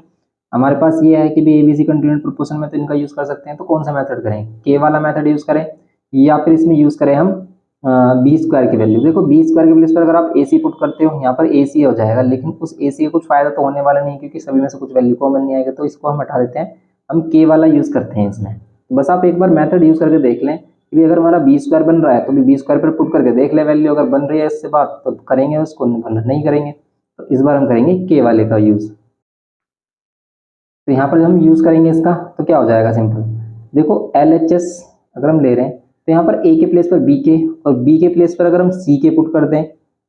हमारे पास ये है कि भी ABC कंटीन्यूअस प्रोपोर्शन में तो इनका यूज़ कर सकते हैं, तो कौन सा मेथड करें, के वाला मेथड यूज़ करें, या फिर इसमें यूज़ करें हम बी स्क्वायर की वैल्यू। देखो बी स्क्वायर के प्लेस पर अगर आप AC पुट करते हो, यहाँ पर AC हो जाएगा, लेकिन उस AC का कुछ फायदा तो होने वाला नहीं, क्योंकि सभी में से कुछ वैल्यू कॉमन नहीं आएगा, तो इसको हम हटा देते हैं, हम के वाला यूज़ करते हैं इसमें। तो बस आप एक बार मेथड यूज़ करके देख लें कि भी अगर हमारा बी स्क्वायर बन रहा है तो भी बी स्क्वायर पर पुट करके देख ले वैल्यू, अगर बन रही है इससे बात तो करेंगे उसको, नहीं करेंगे तो इस बार हम करेंगे के वाले का यूज़। तो यहाँ पर हम यूज़ करेंगे इसका, तो क्या हो जाएगा सिंपल, देखो LHS अगर हम ले रहे हैं तो यहाँ पर ए के प्लेस पर बी के, और बी के प्लेस पर अगर हम सी के पुट कर दें,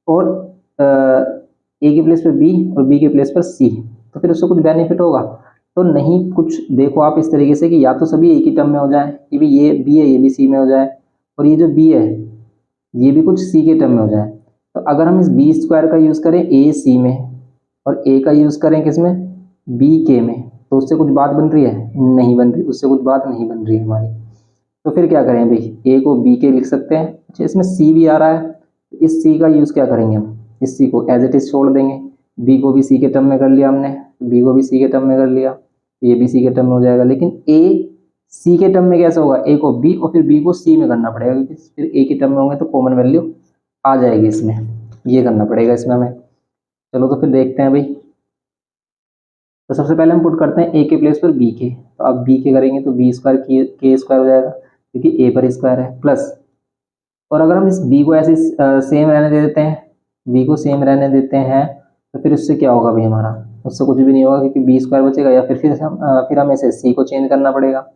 और ए के प्लेस पर बी और बी के प्लेस पर सी, तो फिर उससे कुछ बेनिफिट होगा तो नहीं कुछ। देखो आप इस तरीके से कि या तो सभी एक ही टर्म में हो जाए, कि भी ये बी है ये भी सी में हो जाए, और ये जो बी है ये भी कुछ सी के टर्म में हो जाए। तो अगर हम इस बी स्क्वायर का यूज़ करें ए सी में, और ए का यूज़ करें किस में, बी के में, तो उससे कुछ बात बन रही है, नहीं बन रही, उससे कुछ बात नहीं बन रही है हमारी। तो फिर क्या करें भाई, ए को बी के लिख सकते हैं। अच्छा, इसमें सी भी आ रहा है, तो इस सी का यूज़ क्या करेंगे हम, इस सी को एज इट इज छोड़ देंगे। बी को भी सी के टर्म में कर लिया हमने, बी को भी सी के टर्म में कर लिया, ए भी सी के टर्म में हो जाएगा। लेकिन ए सी के टर्म में कैसे होगा, ए को बी और फिर बी को सी में करना पड़ेगा, क्योंकि फिर ए के टर्म में होंगे तो कॉमन वैल्यू आ जाएगी इसमें, ये करना पड़ेगा इसमें हमें। चलो तो फिर देखते हैं भाई। तो सबसे पहले हम पुट करते हैं ए के प्लेस पर बी के, तो अब बी के करेंगे तो बी स्क्वायर के स्क्वायर हो जाएगा, क्योंकि ए पर स्क्वायर है, प्लस, और अगर हम इस बी को ऐसे सेम रहने दे देते हैं, बी को सेम रहने देते हैं, तो फिर उससे क्या होगा भाई हमारा, उससे कुछ भी नहीं होगा, क्योंकि बी स्क्वायर बचेगा, या फिर हमें इसे सी को चेंज करना पड़ेगा।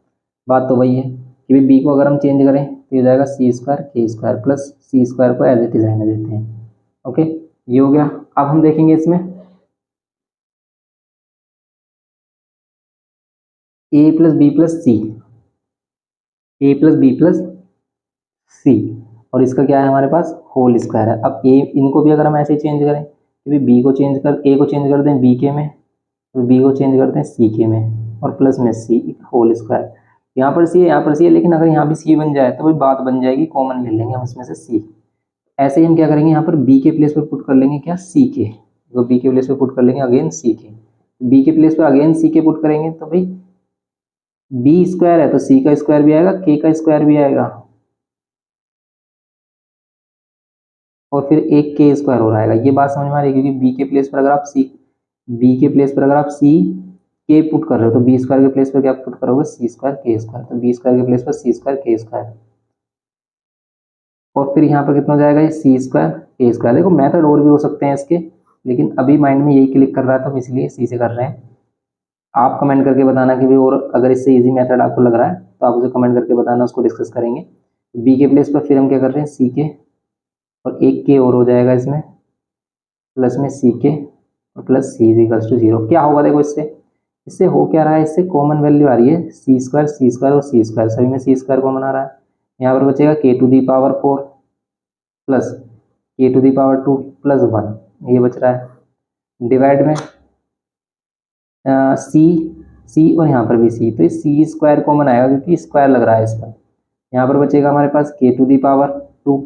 बात तो वही है कि भाई बी को अगर हम चेंज करें तो ये हो जाएगा सी स्क्वायर के स्क्वायर प्लस सी स्क्वायर को एज इट इज रहने देते हैं। ओके, ये हो गया। अब हम देखेंगे इसमें ए प्लस बी प्लस सी, ए प्लस बी प्लस सी, और इसका क्या है हमारे पास होल स्क्वायर है। अब ए, इनको भी अगर हम ऐसे ही चेंज करें कि बी को चेंज कर, ए को चेंज कर दें बी के में, तो बी को चेंज करते हैं सी के में, और प्लस में सी होल स्क्वायर। यहाँ पर सी है, यहाँ पर सी है, लेकिन अगर यहाँ भी सी बन जाए तो भाई बात बन जाएगी, कॉमन ले लेंगे हम इसमें से सी। ऐसे ही हम क्या करेंगे, यहाँ पर बी के प्लेस पर पुट कर लेंगे क्या, सी के, तो बी के प्लेस पर पुट कर लेंगे अगेन सी के, बी के प्लेस पर अगेन सी के पुट करेंगे, तो भाई बी स्क्वायर है तो सी का स्क्वायर भी आएगा, के का स्क्वायर भी आएगा, और फिर एक के स्क्वायर हो रहेगा। ये बात समझ में आ रही है, क्योंकि बी के प्लेस पर अगर आप सी, बी के प्लेस पर अगर आप सी के पुट कर रहे हो तो बी स्क्वायर के प्लेस पर क्या पुट करोगे, सी स्क्वायर के स्क्वायर, तो बी स्क्वायर के प्लेस पर सी स्क्वायर के स्क्वायर, और फिर यहाँ पर कितना हो जाएगा, ये सी स्क्वायर के स्क्वायर। देखो मेथड और भी हो सकते हैं इसके, लेकिन अभी माइंड में यही क्लिक कर रहा है तो हम इसलिए सी से कर रहे हैं। आप कमेंट करके बताना कि भाई और अगर इससे इजी मेथड आपको लग रहा है तो आप उसे कमेंट करके बताना, उसको डिस्कस करेंगे। बी के प्लेस पर फिर हम क्या कर रहे हैं, सी के, और एक के और हो जाएगा इसमें, प्लस में सी के और plus C is equals to 0। क्या होगा देखो, इससे इससे हो क्या रहा है, इससे कॉमन वैल्यू आ रही है सी स्क्वायर और सी स्क्वायर, सभी में सी स्क्वायर कॉमन आ रहा है। यहाँ पर बचेगा के टू दी पावर 4 प्लस के टू दी पावर 2 प्लस 1, ये बच रहा है। डिवाइड में सी सी और यहाँ पर भी सी, तो सी स्क्वायर कॉमन आएगा क्योंकि स्क्वायर लग रहा है इस पर। यहाँ पर बचेगा हमारे पास के टू दी पावर 2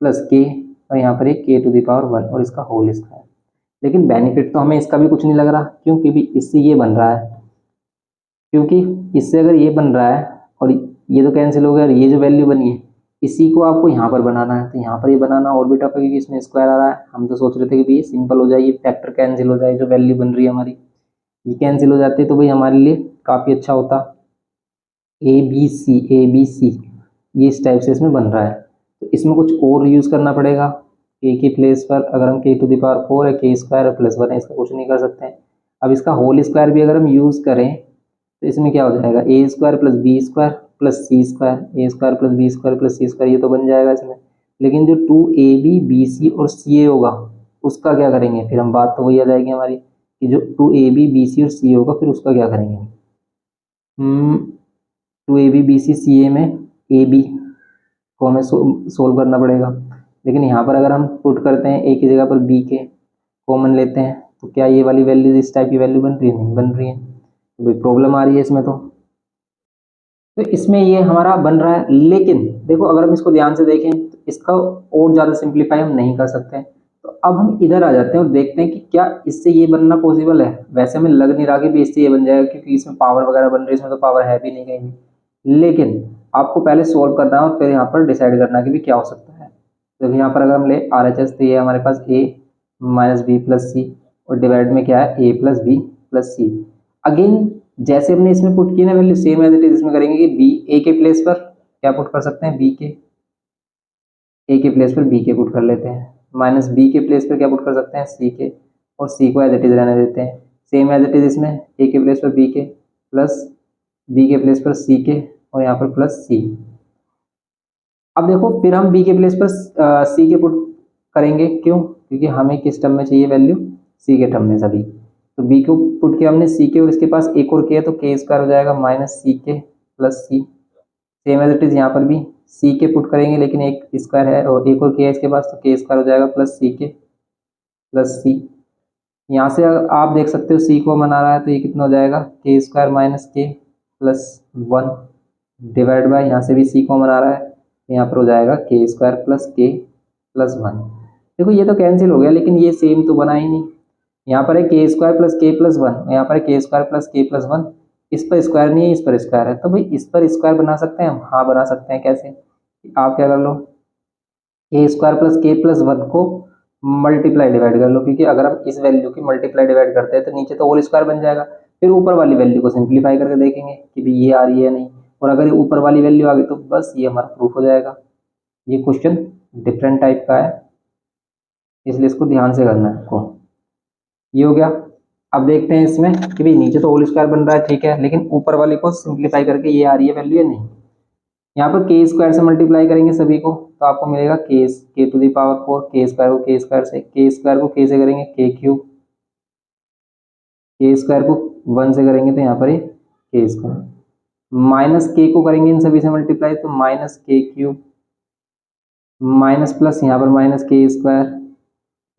प्लस के, और यहाँ पर एक के टू दी पावर 1 और इसका होल स्क्वायर। लेकिन बेनिफिट तो हमें इसका भी कुछ नहीं लग रहा, क्योंकि भी इससे ये बन रहा है, क्योंकि इससे अगर ये बन रहा है और ये तो कैंसिल हो गया, और ये जो वैल्यू बनी है इसी को आपको यहाँ पर बनाना है, तो यहाँ पर ये बनाना और भी टफ है क्योंकि इसमें स्क्वायर आ रहा है। हम तो सोच रहे थे कि भाई ये सिंपल हो जाए, ये फैक्टर कैंसिल हो जाए, जो वैल्यू बन रही है हमारी ये कैंसिल हो जाती है, तो भाई हमारे लिए काफ़ी अच्छा होता। ए बी सी ये इस टाइप से इसमें बन रहा है, तो इसमें कुछ और यूज़ करना पड़ेगा। के की प्लेस पर अगर हम के टू दी पावर 4 है, के स्क्वायर प्लस 1 है, इसका कुछ नहीं कर सकते हैं। अब इसका होल स्क्वायर भी अगर हम यूज़ करें तो इसमें क्या हो जाएगा, A square plus B square plus C square, A square plus B square plus C square, ये तो बन जाएगा इसमें। लेकिन जो 2ab bc और ca होगा उसका क्या करेंगे, फिर हम बात तो वही आ जाएगी हमारी कि जो 2ab bc और ca होगा फिर उसका क्या करेंगे, 2ab bc ca में ab को हमें सोल्व करना पड़ेगा। लेकिन यहाँ पर अगर हम पुट करते हैं ए की जगह पर बी के कॉमन लेते हैं, तो क्या ये वाली वैल्यू इस टाइप की वैल्यू बन रही है, नहीं बन रही है, तो भाई प्रॉब्लम आ रही है इसमें। तो इसमें ये हमारा बन रहा है, लेकिन देखो अगर हम इसको ध्यान से देखें तो इसका और ज़्यादा सिंप्लीफाई हम नहीं कर सकते। तो अब हम इधर आ जाते हैं और देखते हैं कि क्या इससे ये बनना पॉसिबल है। वैसे हमें लग नहीं रहा कि भी इससे ये बन जाएगा, क्योंकि इसमें पावर वगैरह बन रही है, इसमें तो पावर है भी नहीं कहीं भी। लेकिन आपको पहले सोल्व करना है और फिर यहाँ पर डिसाइड करना है कि भी क्या हो सकता है। तो यहाँ पर अगर हम ले RHS तो ये हमारे पास a minus B plus C, और डिवाइड में क्या है a plus B plus C. Again जैसे हमने इसमें पुट की ना value same as it is इसमें करेंगे कि बी ए के प्लेस पर क्या पुट कर सकते हैं, बी के ए के प्लेस पर बी के पुट कर लेते हैं, माइनस बी के प्लेस पर क्या पुट कर सकते हैं, सी के, और सी को एज इट इज रहने देते हैं सेम एज इट इज इसमें ए के प्लेस पर बी के प्लस बी के प्लेस पर सी के, और यहाँ पर प्लस सी। अब देखो फिर हम बी के प्लेस पर सी के पुट करेंगे, क्यों, क्योंकि हमें किस टर्म में चाहिए वैल्यू, सी के टर्म में सभी। तो बी को पुट किया हमने सी के, और इसके पास एक और के है तो के स्क्वायर हो जाएगा minus C K plus C. Same as it is यहाँ पर भी सी के पुट करेंगे, लेकिन एक स्क्वायर है और एक और के है इसके पास, तो के स्क्वायर हो जाएगा प्लस सी के प्लस सी। यहाँ से आप देख सकते हो सी को मना रहा है तो ये कितना हो जाएगा, के स्क्वायर माइनस के प्लस 1। डिवाइड बाय, यहाँ से भी सी कॉमन आ रहा है, यहाँ पर हो जाएगा के स्क्वायर प्लस के प्लस वन। देखो ये तो कैंसिल हो गया, लेकिन ये सेम तो बना ही नहीं। यहाँ पर है के स्क्वायर प्लस के प्लस वन, यहाँ पर है के स्क्वायर प्लस के प्लस वन। इस पर स्क्वायर नहीं है, इस पर स्क्वायर है, तो भाई इस पर स्क्वायर बना सकते हैं हम? हाँ बना सकते हैं। कैसे? आप क्या कर लो, के स्क्वायर प्लस के प्लस वन को मल्टीप्लाई डिवाइड कर लो, क्योंकि अगर हम इस वैल्यू की मल्टीप्लाई डिवाइड करते हैं तो नीचे तो होल स्क्वायर बन जाएगा। फिर ऊपर वाली वैल्यू को सिंप्लीफाई करके देखेंगे कि भाई ये आ रही है या नहीं, और अगर ये ऊपर वाली वैल्यू आ गई तो बस ये हमारा प्रूफ हो जाएगा। ये क्वेश्चन डिफरेंट टाइप का है, इसलिए इसको ध्यान से करना है आपको। ये हो गया। अब देखते हैं इसमें कि भाई नीचे तो होल स्क्वायर बन रहा है, ठीक है, लेकिन ऊपर वाले को सिंप्लीफाई करके ये आ रही है वैल्यू या नहीं। यहाँ पर के स्क्वायर से मल्टीप्लाई करेंगे सभी को, तो आपको मिलेगा के टू द पावर फोर। के स्क्वायर को के स्क्वायर से, के स्क्वायर को के से करेंगे के क्यूब, के स्क्वायर को वन से करेंगे तो यहाँ पर ही के स्क्वायर, माइनस के को करेंगे इन सभी से मल्टीप्लाई तो माइनस के क्यूब, माइनस प्लस यहाँ पर माइनस के स्क्वायर,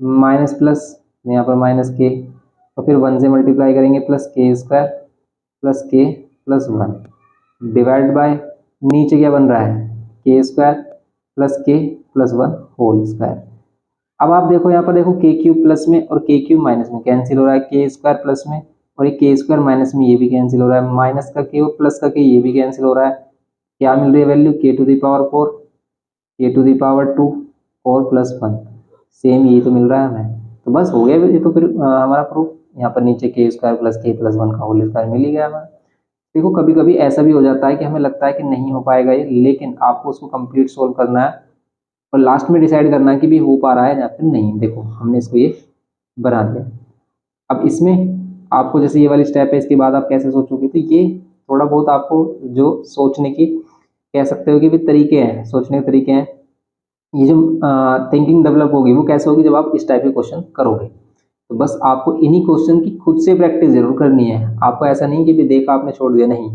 माइनस प्लस यहाँ पर माइनस के, और फिर वन से मल्टीप्लाई करेंगे प्लस के स्क्वायर प्लस के प्लस वन, डिवाइड बाय नीचे क्या बन रहा है, के स्क्वायर प्लस के प्लस वन होल स्क्वायर। अब आप देखो यहाँ पर, देखो के क्यूब प्लस में और के क्यूब माइनस में कैंसिल हो रहा है, के स्क्वायर प्लस में और ये के स्क्वायर माइनस में ये भी कैंसिल हो रहा है, माइनस का के और प्लस का के ये भी कैंसिल हो रहा है। क्या मिल रही है वैल्यू, के टू द पावर फोर, के टू द पावर टू और प्लस वन, सेम यही तो मिल रहा है हमें। तो बस हो गया ये तो फिर हमारा प्रूफ। यहाँ पर नीचे के स्क्वायर प्लस के प्लस वन का होल स्क्वायर मिल ही गया हमारा। देखो कभी कभी ऐसा भी हो जाता है कि हमें लगता है कि नहीं हो पाएगा ये, लेकिन आपको उसको कंप्लीट सोल्व करना है और लास्ट में डिसाइड करना है कि भी हो पा रहा है या फिर नहीं। देखो हमने इसको ये बना दिया। अब इसमें आपको जैसे ये वाली स्टेप है, इसके बाद आप कैसे सोचोगे, तो ये थोड़ा बहुत आपको जो सोचने की कह सकते हो कि भी तरीके हैं, सोचने के तरीके हैं, ये जो थिंकिंग डेवलप होगी वो कैसे होगी, जब आप इस टाइप के क्वेश्चन करोगे। तो बस आपको इन्हीं क्वेश्चन की खुद से प्रैक्टिस जरूर करनी है। आपको ऐसा नहीं कि भी देखा आपने छोड़ दिया, नहीं,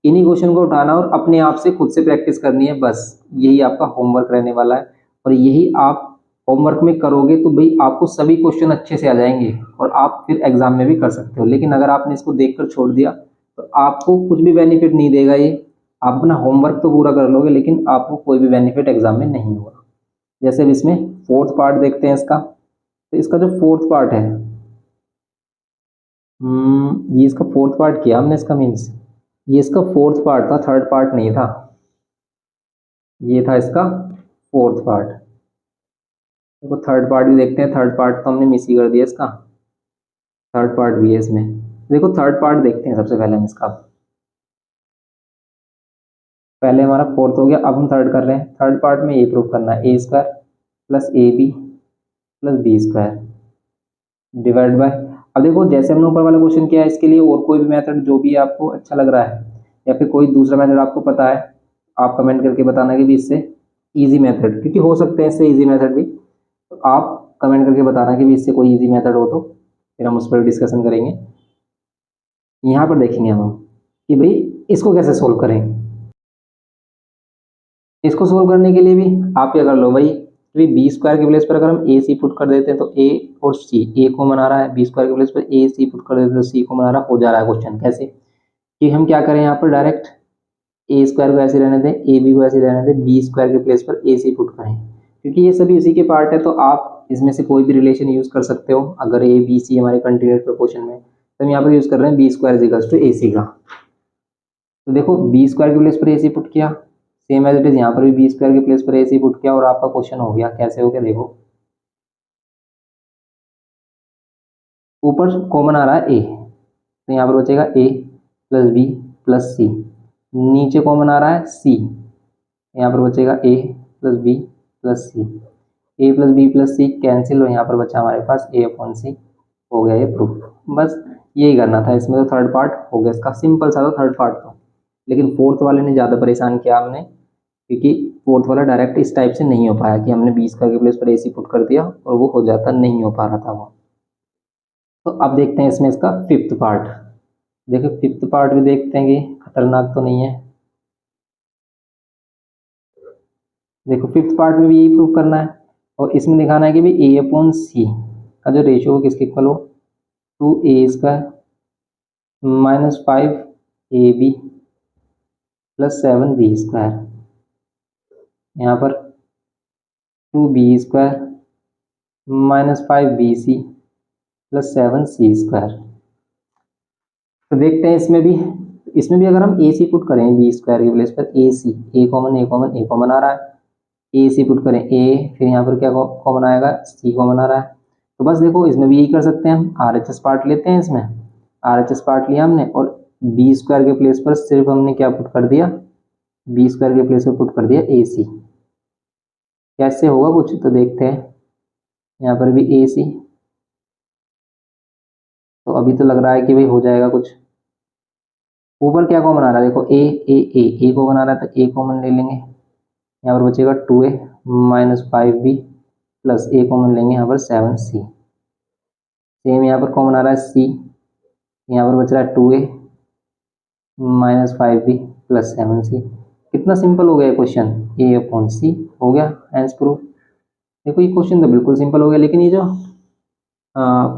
इन्हीं क्वेश्चन को उठाना और अपने आप से खुद से प्रैक्टिस करनी है। बस यही आपका होमवर्क रहने वाला है, और यही आप होमवर्क में करोगे तो भाई आपको सभी क्वेश्चन अच्छे से आ जाएंगे और आप फिर एग्जाम में भी कर सकते हो। लेकिन अगर आपने इसको देखकर छोड़ दिया तो आपको कुछ भी बेनिफिट नहीं देगा ये। आप अपना होमवर्क तो पूरा कर लोगे, लेकिन आपको कोई भी बेनिफिट एग्जाम में नहीं होगा। जैसे अब इसमें फोर्थ पार्ट देखते हैं इसका। तो इसका जो फोर्थ पार्ट है, ये इसका फोर्थ पार्ट किया हमने, इसका मीन्स ये इसका फोर्थ पार्ट था, थर्ड पार्ट नहीं था, ये था इसका फोर्थ पार्ट। देखो थर्ड पार्ट भी देखते हैं। थर्ड पार्ट तो हमने मिस ही कर दिया इसका, थर्ड पार्ट भी है इसमें। देखो थर्ड पार्ट देखते हैं सबसे पहले हम इसका। पहले हमारा फोर्थ हो गया, अब हम थर्ड कर रहे हैं। थर्ड पार्ट में ये प्रूव करना है, A square plus A B plus B square divide by. अब देखो जैसे हमने ऊपर वाला क्वेश्चन किया है, इसके लिए और कोई भी मेथड जो भी आपको अच्छा लग रहा है या फिर कोई दूसरा मेथड आपको पता है, आप कमेंट करके बताना कि भी इससे इजी मेथड, क्योंकि हो सकते हैं इससे इजी मेथड भी, तो आप कमेंट करके बताना कि भी इससे कोई इजी मेथड हो, तो फिर हम उस पर डिस्कशन करेंगे। यहाँ पर देखेंगे हम कि भाई इसको कैसे सोल्व करें। इसको सोल्व करने के लिए भी आप क्या कर लो भाई, बी स्क्वायर के प्लेस पर अगर हम ए सी पुट कर देते हैं तो ए और सी, ए को मना रहा है, बी स्क्वायर के प्लेस पर ए सी पुट कर देते हैं तो सी को मना रहा, हो जा रहा है क्वेश्चन। कैसे कि हम क्या करें, यहाँ पर डायरेक्ट ए स्क्वायर को ऐसे रहने दें, ए बी को ऐसे रहने दें, बी स्क्वायर के प्लेस पर ए सी पुट करें, क्योंकि ये सभी इसी के पार्ट है। तो आप इसमें से कोई भी रिलेशन यूज कर सकते हो। अगर ए बी सी हमारे कंटिन्यूस प्रोपोर्शन में, तो हम यहाँ पर यूज कर रहे हैं बी स्क्वायर इक्वल्स टू ए सी का। तो देखो बी स्क्वायर के प्लेस पर ए सी पुट किया, सेम एज इट इज यहाँ पर भी बी स्क्वायर के प्लेस पर ए सी पुट किया, और आपका क्वेश्चन हो गया। कैसे हो गया देखो, ऊपर कॉमन आ रहा है ए, तो यहाँ पर बचेगा ए प्लस बी प्लस सी, नीचे कॉमन आ रहा है सी, यहाँ पर बचेगा ए प्लस बी प्लस सी, ए प्लस बी प्लस सी कैंसिल, और यहाँ पर बचा हमारे पास ए अपॉन सी। हो गया ये प्रूफ। बस यही करना था इसमें, तो थर्ड पार्ट हो गया इसका, सिंपल सा था थर्ड पार्ट तो। लेकिन फोर्थ वाले ने ज़्यादा परेशान किया हमने, क्योंकि फोर्थ वाला डायरेक्ट इस टाइप से नहीं हो पाया कि हमने 20 का के प्लेस पर ए सी पुट कर दिया और वो हो जाता, नहीं हो पा रहा था वो। तो अब देखते हैं इसमें इसका फिफ्थ पार्ट। देखो फिफ्थ पार्ट भी देखते हैं कि खतरनाक तो नहीं है। देखो फिफ्थ पार्ट में भी यही प्रूव करना है, और इसमें दिखाना है कि भाई ए अपॉन सी का जो रेशियो हो किसके इक्वल हो, 2a square minus 5ab plus 7b², यहाँ पर 2b² minus 5bc plus 7c²। तो देखते हैं इसमें भी अगर हम ac पुट करें b² के प्लेस पर ac, a कॉमन आ रहा है, ac पुट करें a, फिर यहाँ पर क्या कॉमन आएगा, c कॉमन आ रहा है। तो बस देखो इसमें भी यही कर सकते हैं, हम RHS पार्ट लेते हैं, इसमें RHS पार्ट लिया हमने और b² के प्लेस पर सिर्फ हमने क्या पुट कर दिया, b² के प्लेस पर पुट कर दिया ac। कैसे होगा कुछ तो देखते हैं, यहाँ पर भी ac, तो अभी तो लग रहा है कि भाई हो जाएगा कुछ। ऊपर क्या कॉमन आ रहा है, देखो ए कॉमन आ रहा है तो ए कॉमन ले लेंगे, यहाँ पर बचेगा 2a minus 5b plus a common लेंगे, यहाँ पर 7c। सेम यहाँ पर कॉमन आ रहा है c, यहाँ पर बच रहा है 2a minus 5b plus 7c। कितना सिंपल हो गया क्वेश्चन, a/c हो गया, हैंस प्रूफ। देखो ये क्वेश्चन तो बिल्कुल सिंपल हो गया, लेकिन ये जो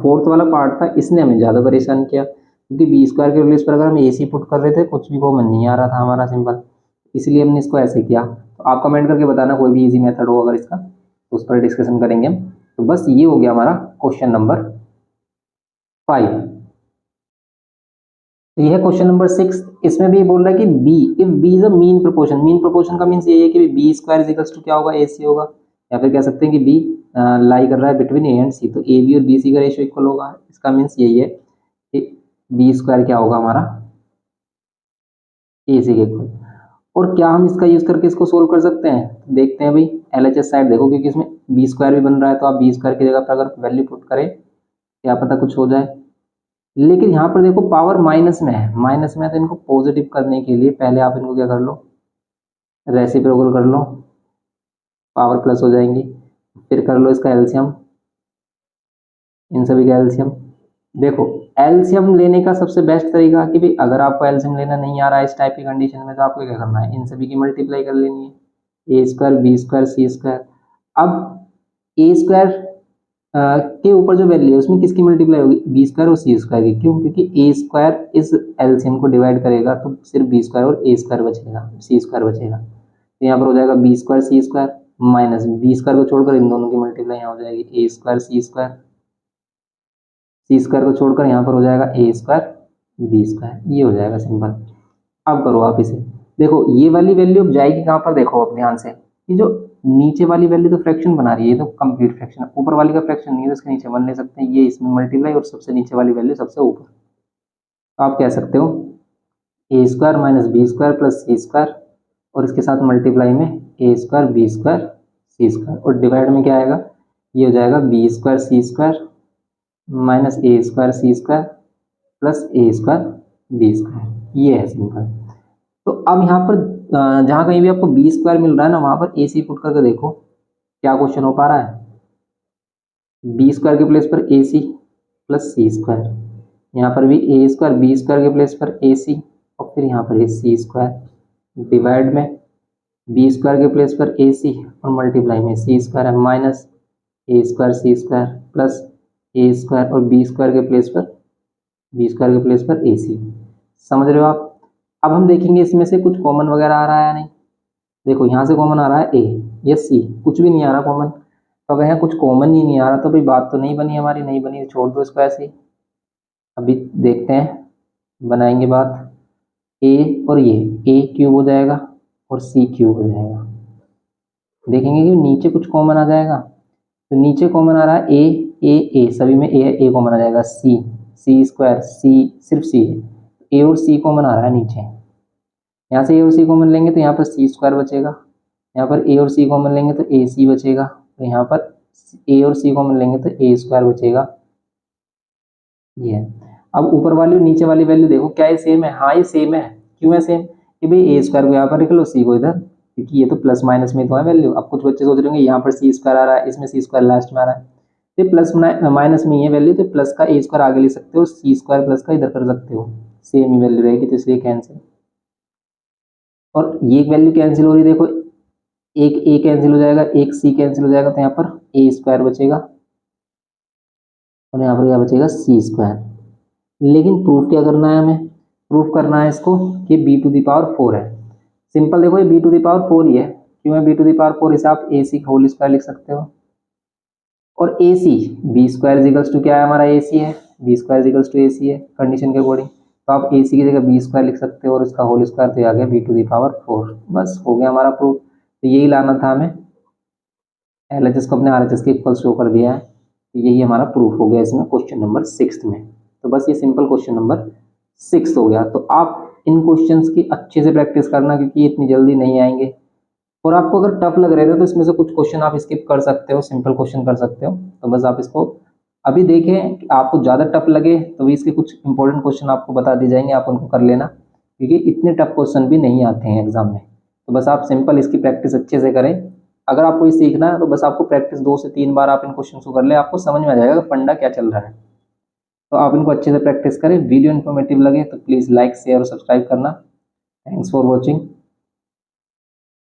फोर्थ वाला पार्ट था इसने हमें ज़्यादा परेशान किया, क्योंकि b² के प्लेस पर अगर हम ac पुट कर रहे थे कुछ भी कॉमन नहीं आ रहा था हमारा सिंपल, इसलिए हमने इसको ऐसे किया। तो आप कमेंट करके बताना कोई भी इजी मेथड हो अगर इसका, तो उस पर डिस्कशन करेंगे हम। तो बस ये हो गया हमारा क्वेश्चन नंबर 5। तो यह है क्वेश्चन नंबर 6। इसमें भी बोल रहा है कि b if b is a mean proportion, mean proportion का मीन्स ये है कि b² इज इक्वल्स टू क्या होगा, ac होगा, या फिर कह सकते हैं कि b लाई कर रहा है बिटवीन a एंड c, तो ab और bc का रेशियो इक्वल होगा। इसका मीन्स यही है कि b² क्या होगा हमारा ac के इक्वल। और क्या हम इसका यूज करके इसको सोल्व कर सकते हैं, देखते हैं भाई। LHS साइड देखो, क्योंकि इसमें b² भी बन रहा है, तो आप b² की जगह पर अगर वैल्यू पुट करें क्या पता कुछ हो जाए। लेकिन यहाँ पर देखो पावर माइनस में है, माइनस में है, तो इनको पॉजिटिव करने के लिए पहले आप इनको क्या कर लो, रेसिप्रोकल कर लो, पावर प्लस हो जाएंगी। फिर कर लो इसका एलसीएम, इन सभी का एलसीएम। देखो एलसीएम लेने का सबसे बेस्ट तरीका कि भाई अगर आपको एलसीएम लेना नहीं आ रहा है इस टाइप की कंडीशन में, तो आपको क्या करना है, इन सभी की मल्टीप्लाई कर लेनी है, a² b² c²। अब a² के ऊपर जो वैल्यू है उसमें किसकी मल्टीप्लाई होगी, b² और c² की। क्यों, क्योंकि a² इस एलसीएम को डिवाइड करेगा तो सिर्फ b² और a² बचेगा, c² बचेगा। तो यहाँ पर हो जाएगा b² c² माइनस b² को छोड़कर इन दोनों की मल्टीप्लाई यहाँ हो जाएगी a² c², c² को छोड़कर यहाँ पर हो जाएगा a² b²। ये हो जाएगा सिंपल। अब करो आप इसे, देखो ये वाली वैल्यू अब जाएगी कहाँ पर, देखो अब ध्यान से, ये जो नीचे वाली वैल्यू तो फ्रैक्शन बना रही है, ये तो कंप्लीट फ्रैक्शन है, ऊपर वाली का फ्रैक्शन नहीं है, तो इसके नीचे 1 ले सकते हैं, ये इसमें मल्टीप्लाई और सबसे नीचे वाली वैल्यू सबसे ऊपर। तो आप कह सकते हो a² minus b² plus c² और इसके साथ मल्टीप्लाई में a² b² c² और डिवाइड में क्या आएगा, ये हो जाएगा b² c² minus a² c² plus a² b²। ये है सिंपल। तो अब यहाँ पर जहाँ कहीं भी आपको b² मिल रहा है ना, वहाँ पर ac पुट करके देखो क्या क्वेश्चन हो पा रहा है। b² के प्लेस पर ac प्लस c², यहाँ पर भी a² b² के प्लेस पर ac और फिर यहाँ पर c², डिवाइड में b² के प्लेस पर ac और मल्टीप्लाई में c² है, minus a² c² plus a² और b² के प्लेस पर ac। समझ रहे हो आप। अब हम देखेंगे इसमें से कुछ कॉमन वगैरह आ रहा है या नहीं। देखो यहाँ से कॉमन आ रहा है a या c, कुछ भी नहीं आ रहा कॉमन। तो अगर यहाँ कुछ कॉमन ही नहीं आ रहा तो भाई बात तो नहीं बनी हमारी, नहीं बनी तो छोड़ दो इसको ऐसे ही। अभी देखते हैं, बनाएंगे बात। a और ये a³ हो जाएगा और c³ हो जाएगा। देखेंगे कि नीचे कुछ कॉमन आ जाएगा, तो नीचे कॉमन आ रहा है a सभी में a कॉमन आ जाएगा, c² c सिर्फ c है, a और c कॉमन आ रहा है नीचे। यहाँ से a और c कॉमन लेंगे तो यहाँ पर c² बचेगा, यहाँ पर a और c कॉमन लेंगे तो ac बचेगा, तो यहाँ पर a और c कॉमन लेंगे तो a² बचेगा। ये है। अब ऊपर वाली और नीचे वाली वैल्यू देखो क्या ये सेम है, हाँ ये सेम है। क्यों है सेम, कि भाई a² को यहाँ पर लिख लो, c को इधर, क्योंकि ये तो प्लस माइनस में तो है वैल्यू। अब कुछ बच्चे सोच रहे होंगे यहाँ पर c² आ रहा है, इसमें c² लास्ट में आ रहा है, ये प्लस माइनस में ये वैल्यू, तो प्लस का a² आगे ले सकते हो, c² प्लस का इधर कर सकते हो, सेम ही वैल्यू रहेगी, तो इसलिए कैंसिल। और ये वैल्यू कैंसिल हो रही है, देखो एक a कैंसिल हो जाएगा, एक c कैंसिल हो जाएगा, तो यहाँ पर a² बचेगा और यहाँ पर क्या बचेगा, c²। लेकिन प्रूफ क्या करना है हमें, प्रूफ करना है इसको कि b⁴ है। सिंपल देखो, ये बी टू द पावर 4 ही है। क्यों है बी टू द पावर 4? इसे आप ए सी का होल स्क्वायर लिख सकते हो। और ए सी, बी स्क्वायर इजिकल्स टू क्या है हमारा, ए सी है। बी स्क्वायर इजिकल्स टू ए सी है कंडीशन के अकॉर्डिंग। तो आप ए सी की जगह बी स्क्वायर लिख सकते हो और इसका होल स्क्वायर तो आ गया बी टू द पावर 4। बस हो गया हमारा प्रूफ। तो यही लाना था हमें, एल एच एस को अपने आर एच एस के इक्वल शो कर दिया है। तो यही हमारा प्रूफ हो गया इसमें क्वेश्चन नंबर 6 में। तो बस ये सिंपल क्वेश्चन नंबर 6 हो गया। तो आप इन क्वेश्चंस की अच्छे से प्रैक्टिस करना, क्योंकि ये इतनी जल्दी नहीं आएंगे। और आपको अगर टफ लग रहे थे तो इसमें से कुछ क्वेश्चन आप स्किप कर सकते हो, सिंपल क्वेश्चन कर सकते हो। तो बस आप इसको अभी देखें कि आपको ज़्यादा टफ लगे तो भी इसके कुछ इंपॉर्टेंट क्वेश्चन आपको बता दिए जाएंगे, आप उनको कर लेना, क्योंकि इतने टफ क्वेश्चन भी नहीं आते हैं एग्जाम में। तो बस आप सिंपल इसकी प्रैक्टिस अच्छे से करें। अगर आपको ये सीखना है तो बस आपको प्रैक्टिस 2 से 3 बार आप इन क्वेश्चन को कर लें, आपको समझ में आ जाएगा कि फंडा क्या चल रहा है। तो आप इनको अच्छे से प्रैक्टिस करें। वीडियो इन्फॉर्मेटिव लगे तो प्लीज़ लाइक शेयर और सब्सक्राइब करना। Thanks for watching.